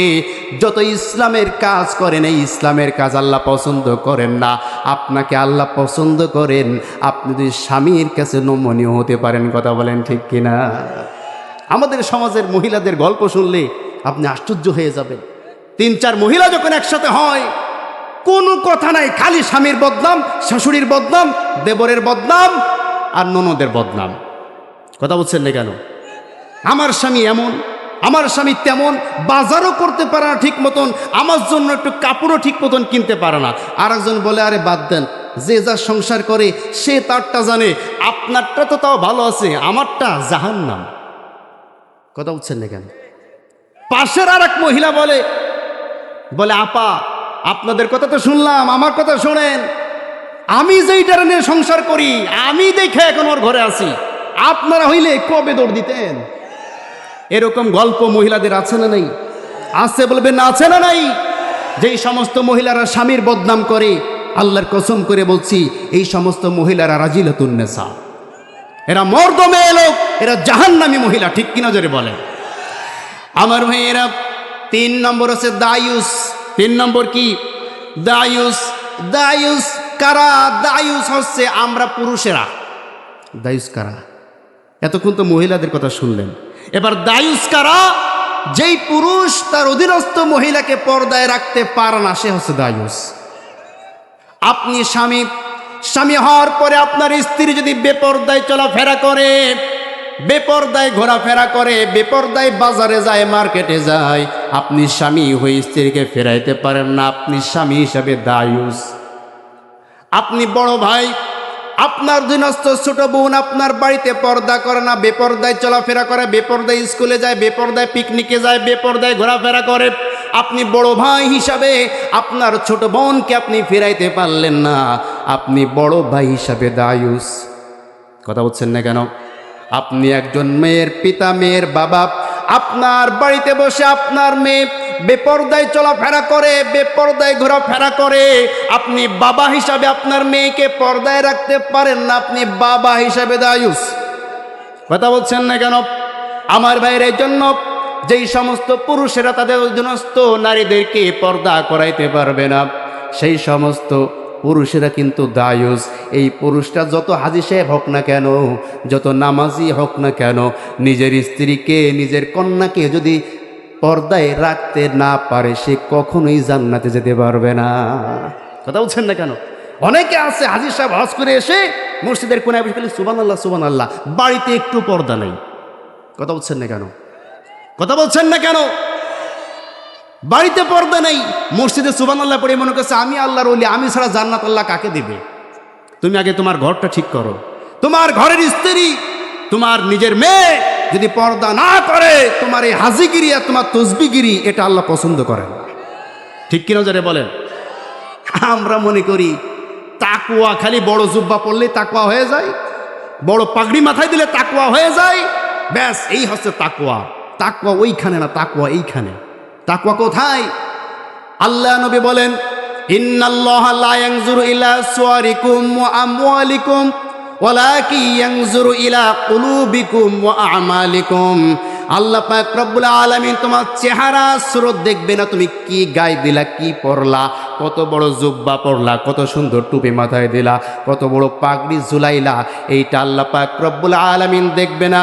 যত ইসলামের কাজ করেন, এই ইসলামের কাজ আল্লাহ পছন্দ করেন না। আপনাকে আল্লাহ পছন্দ করেন আপনি যদি স্বামীর কাছে নমনীয় হতে পারেন। কথা বলেন ঠিক কিনা? আমাদের সমাজের মহিলাদের গল্প শুনলে আপনি আশ্চর্য হয়ে যাবেন। 3-4 মহিলা যখন একসাথে হয়, কোনো কথা নাই, খালি স্বামীর বদনাম, শাশুড়ির বদনাম, দেবরের বদনাম আর ননদের বদনাম। কথা বলছেন না কেন? আমার স্বামী এমন, আমার স্বামী তেমন, বাজারও করতে পারে না ঠিক মতন, আমার জন্য একটু কাপড়ও ঠিক মতন কিনতে পারে না। আর একজন বলে আরে বাদ দেন, যে যার সংসার করে সে তারটা জানে, আপনারটা তো তাও ভালো আছে, আমারটা জাহান্নাম। কথা বলছেন না কেন? পাশের আর এক মহিলা বলে আপা আপনাদের কথা তো শুনলাম, আমার কথা শোনেন, আমি যেইটা নিয়ে সংসার করি আমি দেখে এখন ওর ঘরে আছি, আপনারা হইলে কবে দৌড় দিতেন। এরকম গল্প মহিলাদের আছে না নাই? আছে, বলবেন না আছে না নাই? যেই সমস্ত মহিলারা স্বামীর বদনাম করে, আল্লাহর কসম করে বলছি এই সমস্ত মহিলারা রাজিলাতুন নেসা, এরা মর্দ মেয়ে লোক, এরা জাহান্নামী মহিলা। ঠিক কিনা জোরে বলে? আমার ভাইয়েরা, 3 নম্বর আছে দায়ুস। 3 নম্বর কি? দায়ুস। দায়ুস কারা? দায়ুস হচ্ছে আমরা পুরুষেরা। দায়ুস কারা? এতক্ষণ তো মহিলাদের কথা শুনলেন, এবার দায়ুস কারা? যেই পুরুষ তার অধীনস্থ মহিলাকে পর্দায় রাখতে পারে না, সে হচ্ছে দায়ুস। আপনি স্বামী হওয়ার পরে আপনার স্ত্রী যদি বেপর্দায় চলাফেরা করে, বেপর্দায় ঘোরাফেরা করে, বেপর্দায় বাজারে যায়, মার্কেটে যায়, আপনি স্বামী হয়ে স্ত্রীকে ফেরাইতে পারেন না, আপনি স্বামী হিসাবে দায়ুস। আপনি বড় ভাই, আপনার অধীনস্থ ছোট বোন আপনার বাড়িতে পর্দা করে না, বেপর্দায় চলাফেরা করে, বেপর্দায় স্কুলে যায়, বেপর্দায় পিকনিকে যায়, বেপর্দায় ঘোরাফেরা করে, আপনি বড় ভাই হিসাবে আপনার ছোট বোনকে আপনি ফেরাইতে পারলেন না, আপনি বড় ভাই হিসাবে দায়ুস। কথা বলছেন না কেন? আপনি একজন মেয়ের পিতা, মেয়ের বাবা, আপনার বাড়িতে বসে আপনার মেয়ে বেপরদায় চলাফেরা করে, বেপরদায় ঘোরাফেরা করে, আপনি বাবা হিসাবে আপনার মেয়েকে পর্দায় রাখতে পারেন না, আপনি বাবা হিসাবে দায়ুস। কথা বলছেন না কেন? আমার ভাইয়ের জন্য যেই সমস্ত পুরুষেরা তাদের অধীনস্থ নারীদেরকে পর্দা করাইতে পারবে না, সেই সমস্ত পুরুষেরা কিন্তু দায়ুস। এই পুরুষটা যত হাজী সাহেব হোক না কেন, যত নামাজি হোক না কেন, নিজের স্ত্রীকে, নিজের কন্যাকে যদি পর্দায় রাখতে না পারে, সে কখনোই জান্নাতে যেতে পারবে না। কথা বলছেন না কেন? অনেকে আছে হাজী সাহেব হজ করে এসে মসজিদের কোনায় বসে খালি সুবহানাল্লাহ সুবহানাল্লাহ, বাড়িতে একটু পর্দা নেই। কথা বলছেন না কেন? কথা বলছেন না কেন? বাড়িতে পর্দা নেই, মসজিদে সুবহানাল্লাহ পড়ে মনে করছে আমি আল্লাহর ওলি, আমি ছাড়া জান্নাত আল্লাহ কাকে দেবে? তুমি আগে তোমার ঘরটা ঠিক করো। তোমার ঘরের স্ত্রী, তোমার নিজের মেয়ে যদি পর্দা না করে, তোমার এই হাজিগিরি আর তোমার তসবিগিরি এটা আল্লাহ পছন্দ করেন না। ঠিক কিনা যারা বলেন? আমরা মনে করি তাকওয়া খালি বড় জুব্বা পড়লে তাকওয়া হয়ে যায়, বড় পাগড়ি মাথায় দিলে তাকওয়া হয়ে যায়, ব্যাস এই হচ্ছে তাকওয়া। তাকওয়া ওইখানে না, তাকওয়া এইখানে। তাকওয়া কোথায়? আল্লাহ নবী বলেন, ইন্নাল্লাহা লা ইয়ানজুরু ইলা সুওয়ারিকুম ওয়া আমওয়ালিকুম ওয়ালাকিন ইয়ানজুরু ইলা কুলুবিকুম ওয়া আমালিকুম। আল্লাহ পাক রব্বুল আলামিন তোমার চেহারা সুরত দেখবে না, তুমি কি গায়ে দিলা, কি পরলা, কত বড় জুব্বা পরলা, কত সুন্দর টুপি মাথায় দিলা, কত বড় পাগড়ি ঝুলাইলা, এইটা আল্লাহ পাক রব্বুল আলামিন দেখবে না।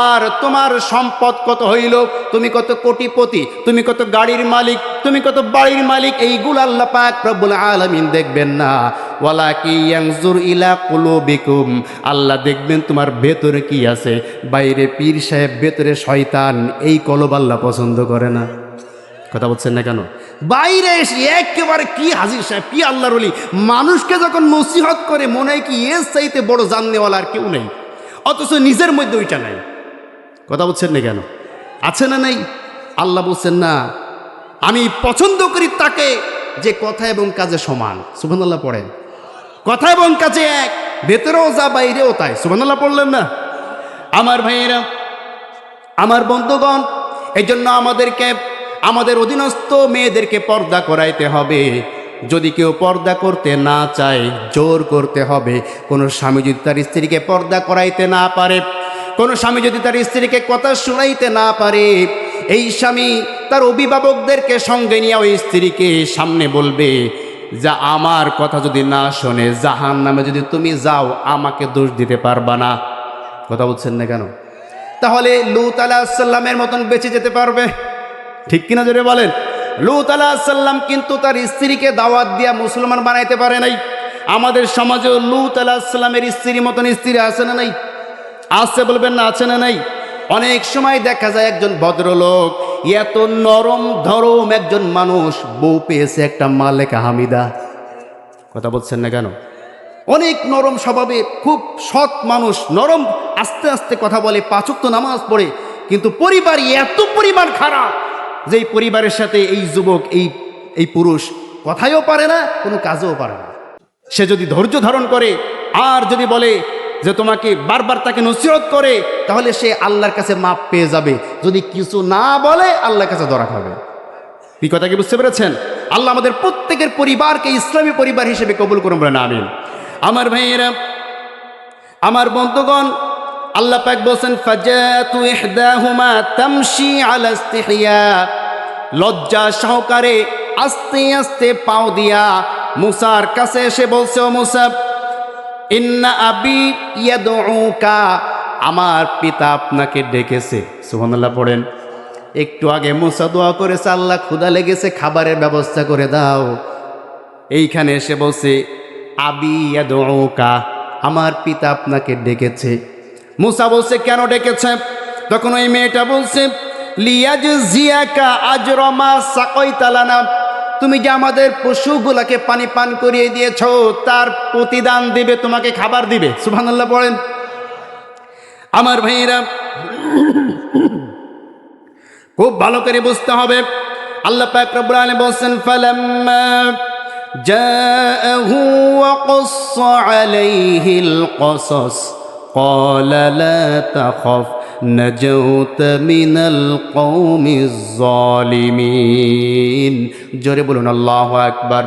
আর তোমার সম্পদ কত হইল, তুমি কত কোটিপতি, তুমি কত গাড়ির মালিক, তুমি কত বাড়ির মালিক, এইগুলো আল্লাহ পাক রব্বুল আলামিন দেখবেন না। ওয়ালাকিন ইয়ানজুর ইলা কুলুবিকুম, আল্লাহ দেখবেন তোমার ভেতরে কি আছে। বাইরে পীর সাহেব, ভেতরে শয়তান, এই কলব আল্লাহ পছন্দ করে না। কথা বলছেন না কেন? বাইরে এসে একেবারে কি হাজির সাহেব, কি আল্লাহর ওলি, মানুষকে যখন নসিহত করে মনে হয় কি এর চাইতে বড় জাননেওয়ালা আর কেউ নেই, অথচ নিজের মধ্যে ওইটা নাই। কথা বলছেন না কেন? আছে না নেই? আল্লাহ বলছেন না, আমি পছন্দ করি তাকে যে কথা এবং কাজে সমান। সুবহানাল্লাহ পড়েন। কথা এবং কাজে এক, ভেতরেও যা বাইরেও তাই। সুবহানাল্লাহ পড়লেন না? আমার ভাইয়েরা, আমার বন্ধুগণ, এই জন্য আমাদেরকে আমাদের অধীনস্থ মেয়েদেরকে পর্দা করাইতে হবে। যদি কেউ পর্দা করতে না চায়, জোর করতে হবে। কোনো স্বামী যদি তার স্ত্রীকে পর্দা করাইতে না পারে, কোনো স্বামী যদি তার স্ত্রীকে কথা শোনাইতে না পারে, এই স্বামী তার অভিভাবকদেরকে সঙ্গে নিয়ে ওই স্ত্রীকে সামনে বলবে, যা আমার কথা যদি না শোনে, জাহান্নামে যদি তুমি যাও, আমাকে দোষ দিতে পারবা না। কথা বলছেন না কেন? তাহলে লূত আলাইহিস সালামের মতন বেঁচে যেতে পারবে? ঠিক কিনা জোরে বলেন? লূত আলাইহিস সালাম কিন্তু তার স্ত্রীকে দাওয়াত দিয়া মুসলমান বানাইতে পারে নাই। আমাদের সমাজেও লূত আলাইহিস সালামের স্ত্রীর মতন স্ত্রী আছে না নাই? আছে, বলবেন না আছে না নাই? অনেক সময় দেখা যায় একজন ভদ্রলোক, এত নরম ধরম একজন মানুষ, বউ পেয়েছে একটা মালেকা হামিদা। কথা বলছেন না কেন? অনেক নরম স্বভাবে, খুব সৎ মানুষ, নরম, আস্তে আস্তে কথা বলে, 5 ওয়াক্ত নামাজ পড়ে, কিন্তু পরিবার এত পরিমাণ খারাপ যে এই পরিবারের সাথে এই যুবক, এই পুরুষ কথায়ও পারে না, কোনো কাজও পারে না। সে যদি ধৈর্য ধারণ করে আর যদি বলে যে তোমাকে বারবার তাকে নসিহত করে, তাহলে সে আল্লাহর কাছে মাপ পেয়ে যাবে। যদি কিছু না বলে, আল্লাহর কাছে ধরা খাবে। কি কথা কি বুঝতে পেরেছেন? আল্লাহ আমাদের প্রত্যেকের পরিবারকে ইসলামী পরিবার হিসেবে কবুল করুন, বলেন আমিন। আমার ভাইয়েরা, আমার বন্ধুগণ, আল্লাহ পাক বলেন, ফাজাতু ইহদাহুমা তামশি আলা ইস্তিহয়া, লজ্জা সহকারে আস্তে আস্তে পাও দিয়া মুসার কাছে এসে বলছে, ও মুসা, ইন্না আবি ইয়াদউকা, আমার পিতা আপনাকে ডেকেছে। সুবহানাল্লাহ পড়েন। একটু আগে মুসা দোয়া করেছে, আল্লাহ ক্ষুধা লেগেছে, খাবারের ব্যবস্থা করে দাও। এইখানে এসে বলছে, আবি ইয়াদউকা, আমার পিতা আপনাকে ডেকেছে। মুসা বলছে, কেন ডেকেছে? তখন ওই মেয়েটা বলছে, লিয়াজজিয়াকা আজরা মা সাকাইতা লানা, তুমি যে আমাদের পশুগুলাকে পানি পান করিয়ে দিয়েছ, তার প্রতিদান দিবে, তোমাকে খাবার দিবে। সুবহানাল্লাহ পড়েন। আমার ভাইয়েরা, খুব ভালো করে বুঝতে হবে। আল্লাহ পাক রব্বুল আলামিন বলেন, ফালাম্মা জাআহু ওয়া ক্বাসসা আলাইহিল ক্বাসাস ক্বালা লা তাখাফ نجوت من القوم الظالمين জোরে বলুন আল্লাহু আকবার।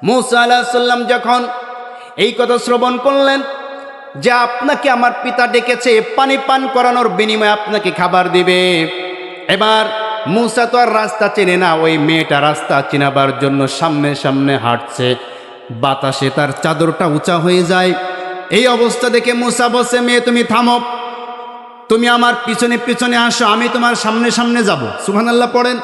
মূসা আলাইহিস সালাম যখন এই কথা শ্রবণ করলেন যে আপনাকে আমার পিতা ডেকেছে পানি পান করানোর বিনিময়ে আপনাকে খাবার দিবে, এবার মূসা তো আর রাস্তা চেনে না, ওই মেয়েটা রাস্তা চেনাবার জন্য সামনে সামনে হাঁটছে, বাতাসে তার চাদরটা উঁচা হয়ে যায়। এই অবস্থা দেখে মূসা বলছে, মেয়ে তুমি থামো, তুমি আমার পিছনে পিছনে আসো, আমি তোমার সামনে সামনে যাব। সুবহানাল্লাহ পড়েন।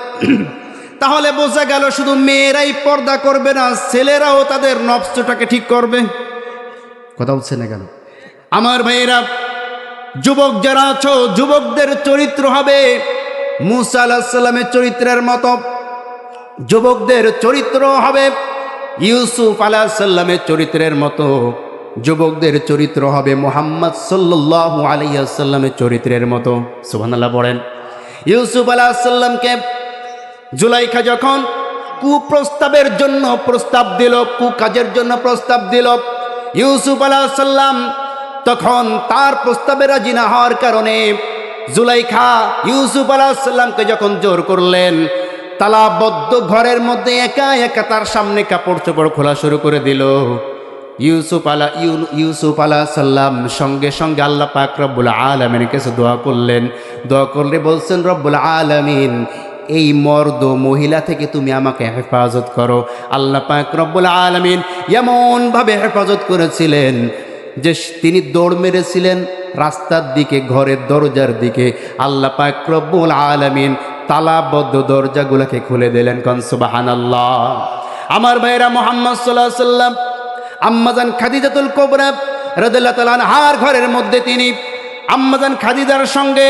তাহলে বোঝা গেল শুধু মেয়েরাই পর্দা করবে না, ছেলেরাও তাদের নফসটাকে ঠিক করবে। কথা বলছে না কেন? আমার ভাইয়েরা, যুবক যারা আছো, যুবকদের চরিত্র হবে মূসা আলাইহিস সালামের চরিত্রের মতো, যুবকদের চরিত্র হবে ইউসুফ আলাইহিস সালামের চরিত্রের মতো, যুবকদের চরিত্র হবে মুহাম্মদ সাল্লাল্লাহু আলাইহি ওয়াসাল্লামের চরিত্রের মতো। সুবহানাল্লাহ পড়েন। ইউসুফ আলাইহিস সালামকে জুলাইখা যখন কুপ্রস্তাবের জন্য প্রস্তাব দিল, কুকাজের জন্য প্রস্তাব দিল, ইউসুফ আলাইহিস সালাম তখন তার প্রস্তাবে রাজি না হওয়ার কারণে জুলাইখা ইউসুফ আলাইহিস সালামকে যখন জোর করলেন, তালাবদ্ধ ঘরের মধ্যে একা একা তার সামনে কাপড় চোপড় খোলা শুরু করে দিল। ইউসুফ আলাইহিস সালাম সঙ্গে সঙ্গে আল্লাহ পাক রব্বুল আলামিনের কাছে দোয়া করলেন। দোয়া করলে বলছেন, রব্বুল আলামিন এই মর্দ মহিলা থেকে তুমি আমাকে হেফাজত করো। আল্লাহ পাক রব্বুল আলামিন এমনভাবে হেফাজত করেছিলেন যে তিনি দৌড় মেরেছিলেন রাস্তার দিকে, ঘরের দরজার দিকে। আল্লাহ পাক রব্বুল আলামিন তালাবদ্ধ দরজাগুলোকে খুলে দিলেন। কোন সুবহানাল্লাহ। আমার ভাইরা, মুহাম্মদ সাল্লাল্লাহু আলাইহি ওয়াসাল্লাম আম্মাজান খাদিজাতুল কুবরা রাদিয়াল্লাহু তাআলা আনহার ঘরের মধ্যে তিনি আম্মাজান খাদিজার সঙ্গে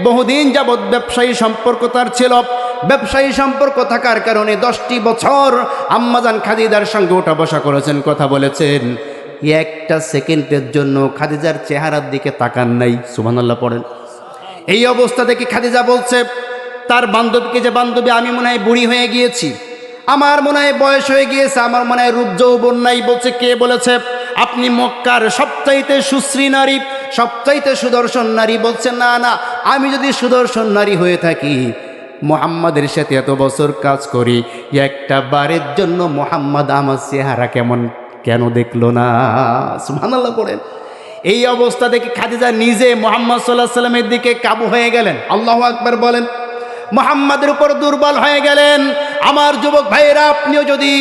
বহুদিন যাবৎ ব্যবসায়ী সম্পর্ক তার ছিল। ব্যবসায়ী সম্পর্ক থাকার কারণে 10টি বছর আম্মাজান খাদিজার সঙ্গে ওঠা বসা করেছেন, কথা বলেছেন। একটা সেকেন্ডের জন্য খাদিজার চেহারার দিকে তাকান নাই। সুবহানাল্লাহ পড়েন। এই অবস্থা দেখে খাদিজা বলছে তার বান্ধবীকে, যে বান্ধবী আমি মনে হয় বুড়ি হয়ে গিয়েছি, আমার মনে হয় বয়স হয়ে গিয়েছে, আমার মনে হয় রূপ যৌবন নাই। বলছে, কে বলেছে? আপনি মক্কার সবচাইতে সুশ্রী নারী, সবচাইতে সুদর্শন নারী। বলছে, না না, আমি যদি সুদর্শন নারী হয়ে থাকি, মুহাম্মাদের সাথে এত বছর কাজ করি, একটা বারের জন্য মুহাম্মদ আমার চেহারা কেন দেখলো না? সুবহানাল্লাহ পড়েন। এই অবস্থা দেখে খাদিজা নিজে মুহাম্মদ সাল্লাল্লাহু আলাইহি সাল্লামের দিকে কাবু হয়ে গেলেন। আল্লাহু আকবার বলেন। মুহাম্মাদের উপর দুর্বল হয়ে গেলেন। আমার যুবক ভাইয়েরা, আপনিও যদি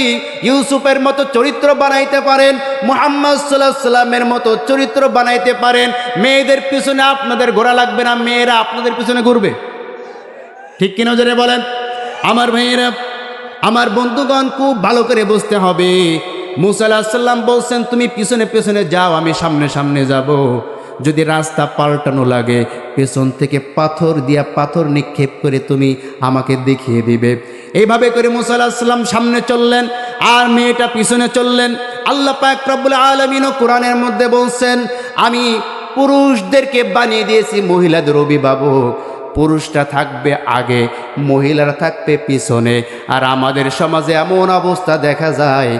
ইউসুফের মতো চরিত্র বানাইতে পারেন, মুহাম্মদ সাল্লাল্লাহু আলাইহি সাল্লামের মতো চরিত্র বানাইতে পারেন, মেয়েদের পিছনে আপনাদের ঘোরা লাগবে না, মেয়েরা আপনাদের পিছনে ঘুরবে। ঠিক কিনা জোরে বলেন? আমার ভাইয়েরা, আমার বন্ধুগণ, খুব ভালো করে বুঝতে হবে। মূসা আলাইহিস সালাম বলছেন, তুমি পিছনে পিছনে যাও, আমি সামনে সামনে যাব। যদি রাস্তা পাল্টানো লাগে, পেছন থেকে পাথর নিক্ষেপ করে তুমি আমাকে দেখিয়ে দিবে। এইভাবে করে মূসা আলাইহিস সালাম সামনে চললেন আর মেয়েটা পিছনে চললেন। আল্লাহ পাক রব্বুল আলামিন কোরআনের মধ্যে বলছেন, আমি পুরুষদেরকে বানিয়ে দিয়েছি মহিলাদের অভিভাবক। পুরুষরা থাকবে আগে, মহিলারা থাকবে পিছনে। আর আমাদের সমাজে এমন অবস্থা দেখা যায়,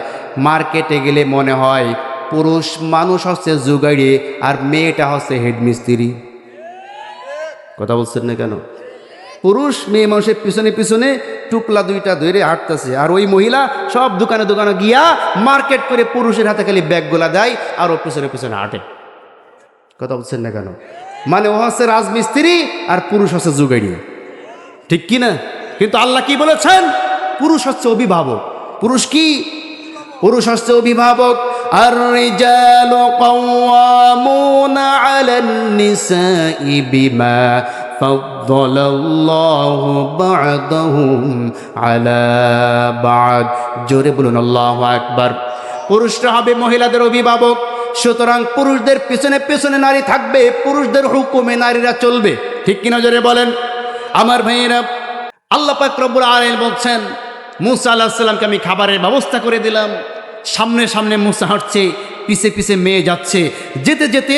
মার্কেটে গেলে মনে হয় পুরুষ মানুষ হচ্ছে জুগাড়ি আর মেয়েটা হচ্ছে হেডমিস্ত্রি। কথা বলছেন না কেন? পুরুষ মেয়ে মানুষের পিছনে পিছনে টুকলা দুইটা ধরে হাঁটতেছে, আর ওই মহিলা সব দোকানে দোকানে গিয়া মার্কেট করে পুরুষের হাতে খালি ব্যাগগুলা দেয় আর ও পিছনে পিছনে হাঁটে। কথা বলছেন না কেন? মানে ও হচ্ছে রাজমিস্ত্রি আর পুরুষ হচ্ছে জুগাড়ি। ঠিক কি না? কিন্তু আল্লাহ কি বলেছেন? পুরুষ হচ্ছে অভিভাবক। পুরুষ কি? পুরুষ হচ্ছে অভিভাবক। الرجال قوامون على النساء بما فضل الله بعضهم على بعض। জোরে বলুন আল্লাহু আকবার। পুরুষরা হবে মহিলাদের অভিভাবক, সুতরাং পুরুষদের পিছনে পিছনে নারী থাকবে, পুরুষদের হুকুমে নারীরা চলবে। ঠিক কিনা জোরে বলেন? আমার ভাইয়েরা, আল্লাহ পাক রব্বুল আলামিন বলছেন, মূসা আলাইহিস সালামকে আমি খাবারের ব্যবস্থা করে দিলাম। সামনে সামনে মূসা হাঁটছে, পিছে পিছে মেয়ে যাচ্ছে। যেতে যেতে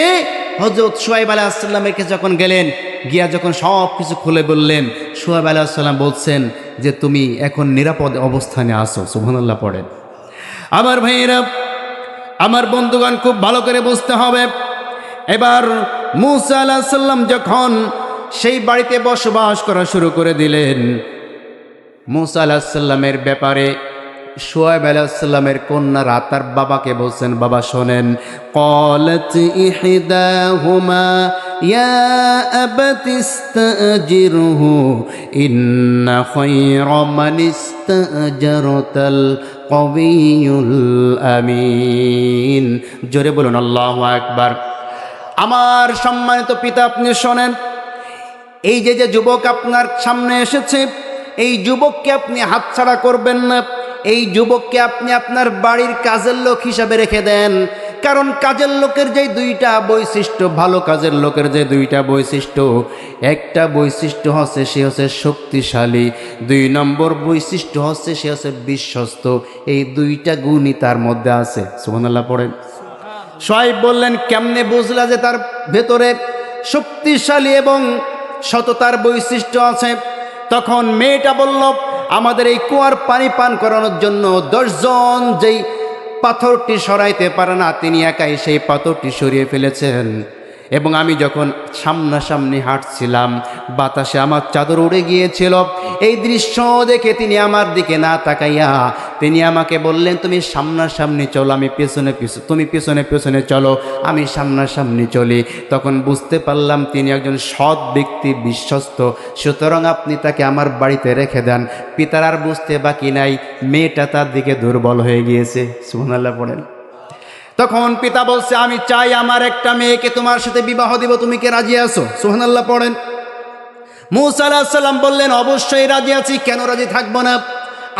হযরত শুআয়ব আলাইহিস সালামের কাছে যখন গেলেন, গিয়া যখন সব কিছু খুলে বললেন, শুআয়ব আলাইহিস সালাম বলছেন যে তুমি এখন নিরাপদ অবস্থানে আছো। সুবহানাল্লাহ পড়েন। আমার ভাইয়েরা, আমার বন্ধুগণ, খুব ভালো করে বুঝতে হবে। এবার মূসা আলাইহিস সালাম যখন সেই বাড়িতে বসবাস করা শুরু করে দিলেন, মূসা আলাইহিস সালামের ব্যাপারে শুআয়ব আলাইহিস সালামের কন্যারা তার বাবাকে বলছেন, বাবা শোনেন, ক্বালাত ইহদাহুমা ইয়া আবাতি ইস্তাজিরহু ইন্না খায়রা মান ইস্তাজারতাল কবিয়ুল আমিন। জোরে বলুন আল্লাহু আকবার। আমার সম্মানিত পিতা, আপনি শোনেন, এই যে যুবক আপনার সামনে এসেছে, এই যুবককে আপনি হাতছাড়া করবেন না। এই যুবককে আপনি আপনার বাড়ির কাজের লোক হিসাবে রেখে দেন। কারণ কাজের লোকের যে দুইটা বৈশিষ্ট্য, ভালো কাজের লোকের যে দুইটা বৈশিষ্ট্য, একটা বৈশিষ্ট্য হচ্ছে সে হচ্ছে শক্তিশালী, 2 নম্বর বৈশিষ্ট্য হচ্ছে সে হচ্ছে বিশ্বস্ত। এই দুইটা গুণই তার মধ্যে আছে। সুবহানাল্লাহ পড়েন। শুআয়ব বললেন, কেমনে বুঝলা যে তার ভেতরে শক্তিশালী এবং সততার বৈশিষ্ট্য আছে? তখন মেয়েটা বলল, আমাদের এই কুয়ার পানি পান করানোর জন্য 10 জন যেই পাথরটি সরাইতে পারে না, তিনি একাই সেই পাথরটি সরিয়ে ফেলেছেন। এবং আমি যখন সামনাসামনি হাঁটছিলাম, বাতাসে আমার চাদর উড়ে গিয়েছিল। এই দৃশ্য দেখে তিনি আমার দিকে না তাকাইয়া তিনি আমাকে বললেন, তুমি সামনাসামনি চলো, আমি তুমি পেছনে পেছনে চলো, আমি সামনাসামনি চলি। তখন বুঝতে পারলাম তিনি একজন সৎ ব্যক্তি, বিশ্বস্ত। সুতরাং আপনি তাকে আমার বাড়িতে রেখে দেন। পিতার আর বুঝতে বাকি নাই, মেয়েটা তার দিকে দুর্বল হয়ে গিয়েছে। সুবহানাল্লাহ পড়েন। তখন পিতা বলছে, আমি চাই আমার একটা মেয়েকে তোমার সাথে বিবাহ দিব, তুমি কি রাজি আছো? সুবহানাল্লাহ পড়েন। মূসা আলাইহিস সালাম বললেন, অবশ্যই রাজি আছি, কেন রাজি থাকবো না?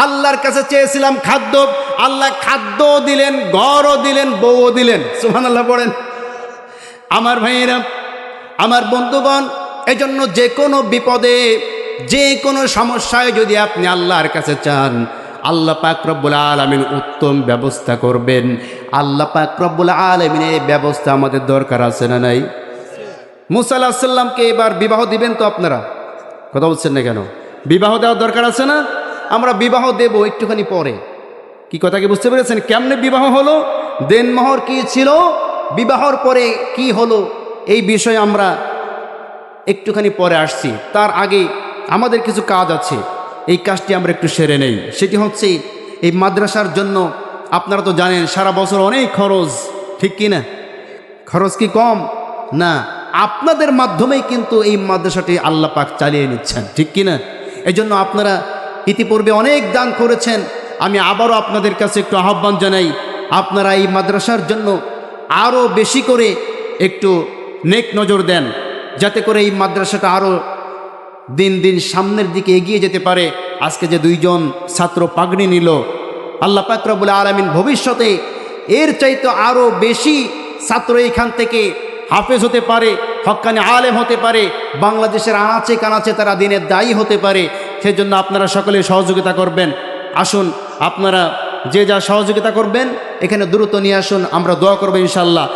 আল্লাহর কাছে চেয়েছিলাম খাদ্য, আল্লাহ খাদ্য দিলেন, ঘরও দিলেন, বউও দিলেন। সুবহানাল্লাহ পড়েন। আমার ভাইয়েরা, আমার বন্ধুগণ, এজন্য যে কোনো বিপদে, যে কোনো সমস্যায় যদি আপনি আল্লাহর কাছে চান, আল্লাহ পাক রব্বুল আলামিন উত্তম ব্যবস্থা করবেন। আল্লাহ পাক রব্বুল আলামিনের এই ব্যবস্থা আমাদের দরকার আছে না নাই? মূসা আলাইহিস সালামকে এবার বিবাহ দিবেন তো আপনারা? কথা বলছেন না কেন? বিবাহ দেওয়ার দরকার আছে না? আমরা বিবাহ দেব একটুখানি পরে। কি কথা কি বুঝতে পেরেছেন? কেমনে বিবাহ হলো, দেনমোহর কি ছিল, বিবাহর পরে কি হলো, এই বিষয়ে আমরা একটুখানি পরে আসছি। তার আগে আমাদের কিছু কাজ আছে, এই কাজটি আমরা একটু সেরে নেই। সেটি হচ্ছে, এই মাদ্রাসার জন্য আপনারা তো জানেন সারা বছর অনেক খরচ, ঠিক কি না? খরচ কি কম না? আপনাদের মাধ্যমেই কিন্তু এই মাদ্রাসাটি আল্লাহ পাক চালিয়ে নিচ্ছেন, ঠিক কি না? এই জন্য আপনারা ইতিপূর্বে অনেক দান করেছেন। আমি আবারও আপনাদের কাছে একটু আহ্বান জানাই, আপনারা এই মাদ্রাসার জন্য আরও বেশি করে একটু নেক নজর দেন, যাতে করে এই মাদ্রাসাটা আরও দিন দিন সামনের দিকে এগিয়ে যেতে পারে। আজকে যে 2 জন ছাত্র পাগড়ি নিল, আল্লাহ পাক রব্বুল আলামিন ভবিষ্যতে এর চাইতে আরও বেশি ছাত্র এখান থেকে হাফেজ হতে পারে, হক্কানি আলেম হতে পারে, বাংলাদেশের আনাচে কানাচে তারা দিনের দায়ী হতে পারে। সেজন্য আপনারা সকলে সহযোগিতা করবেন। আসুন, আপনারা যে যা সহযোগিতা করবেন এখানে দ্রুত নিয়ে আসুন, আমরা দোয়া করব ইনশাআল্লাহ।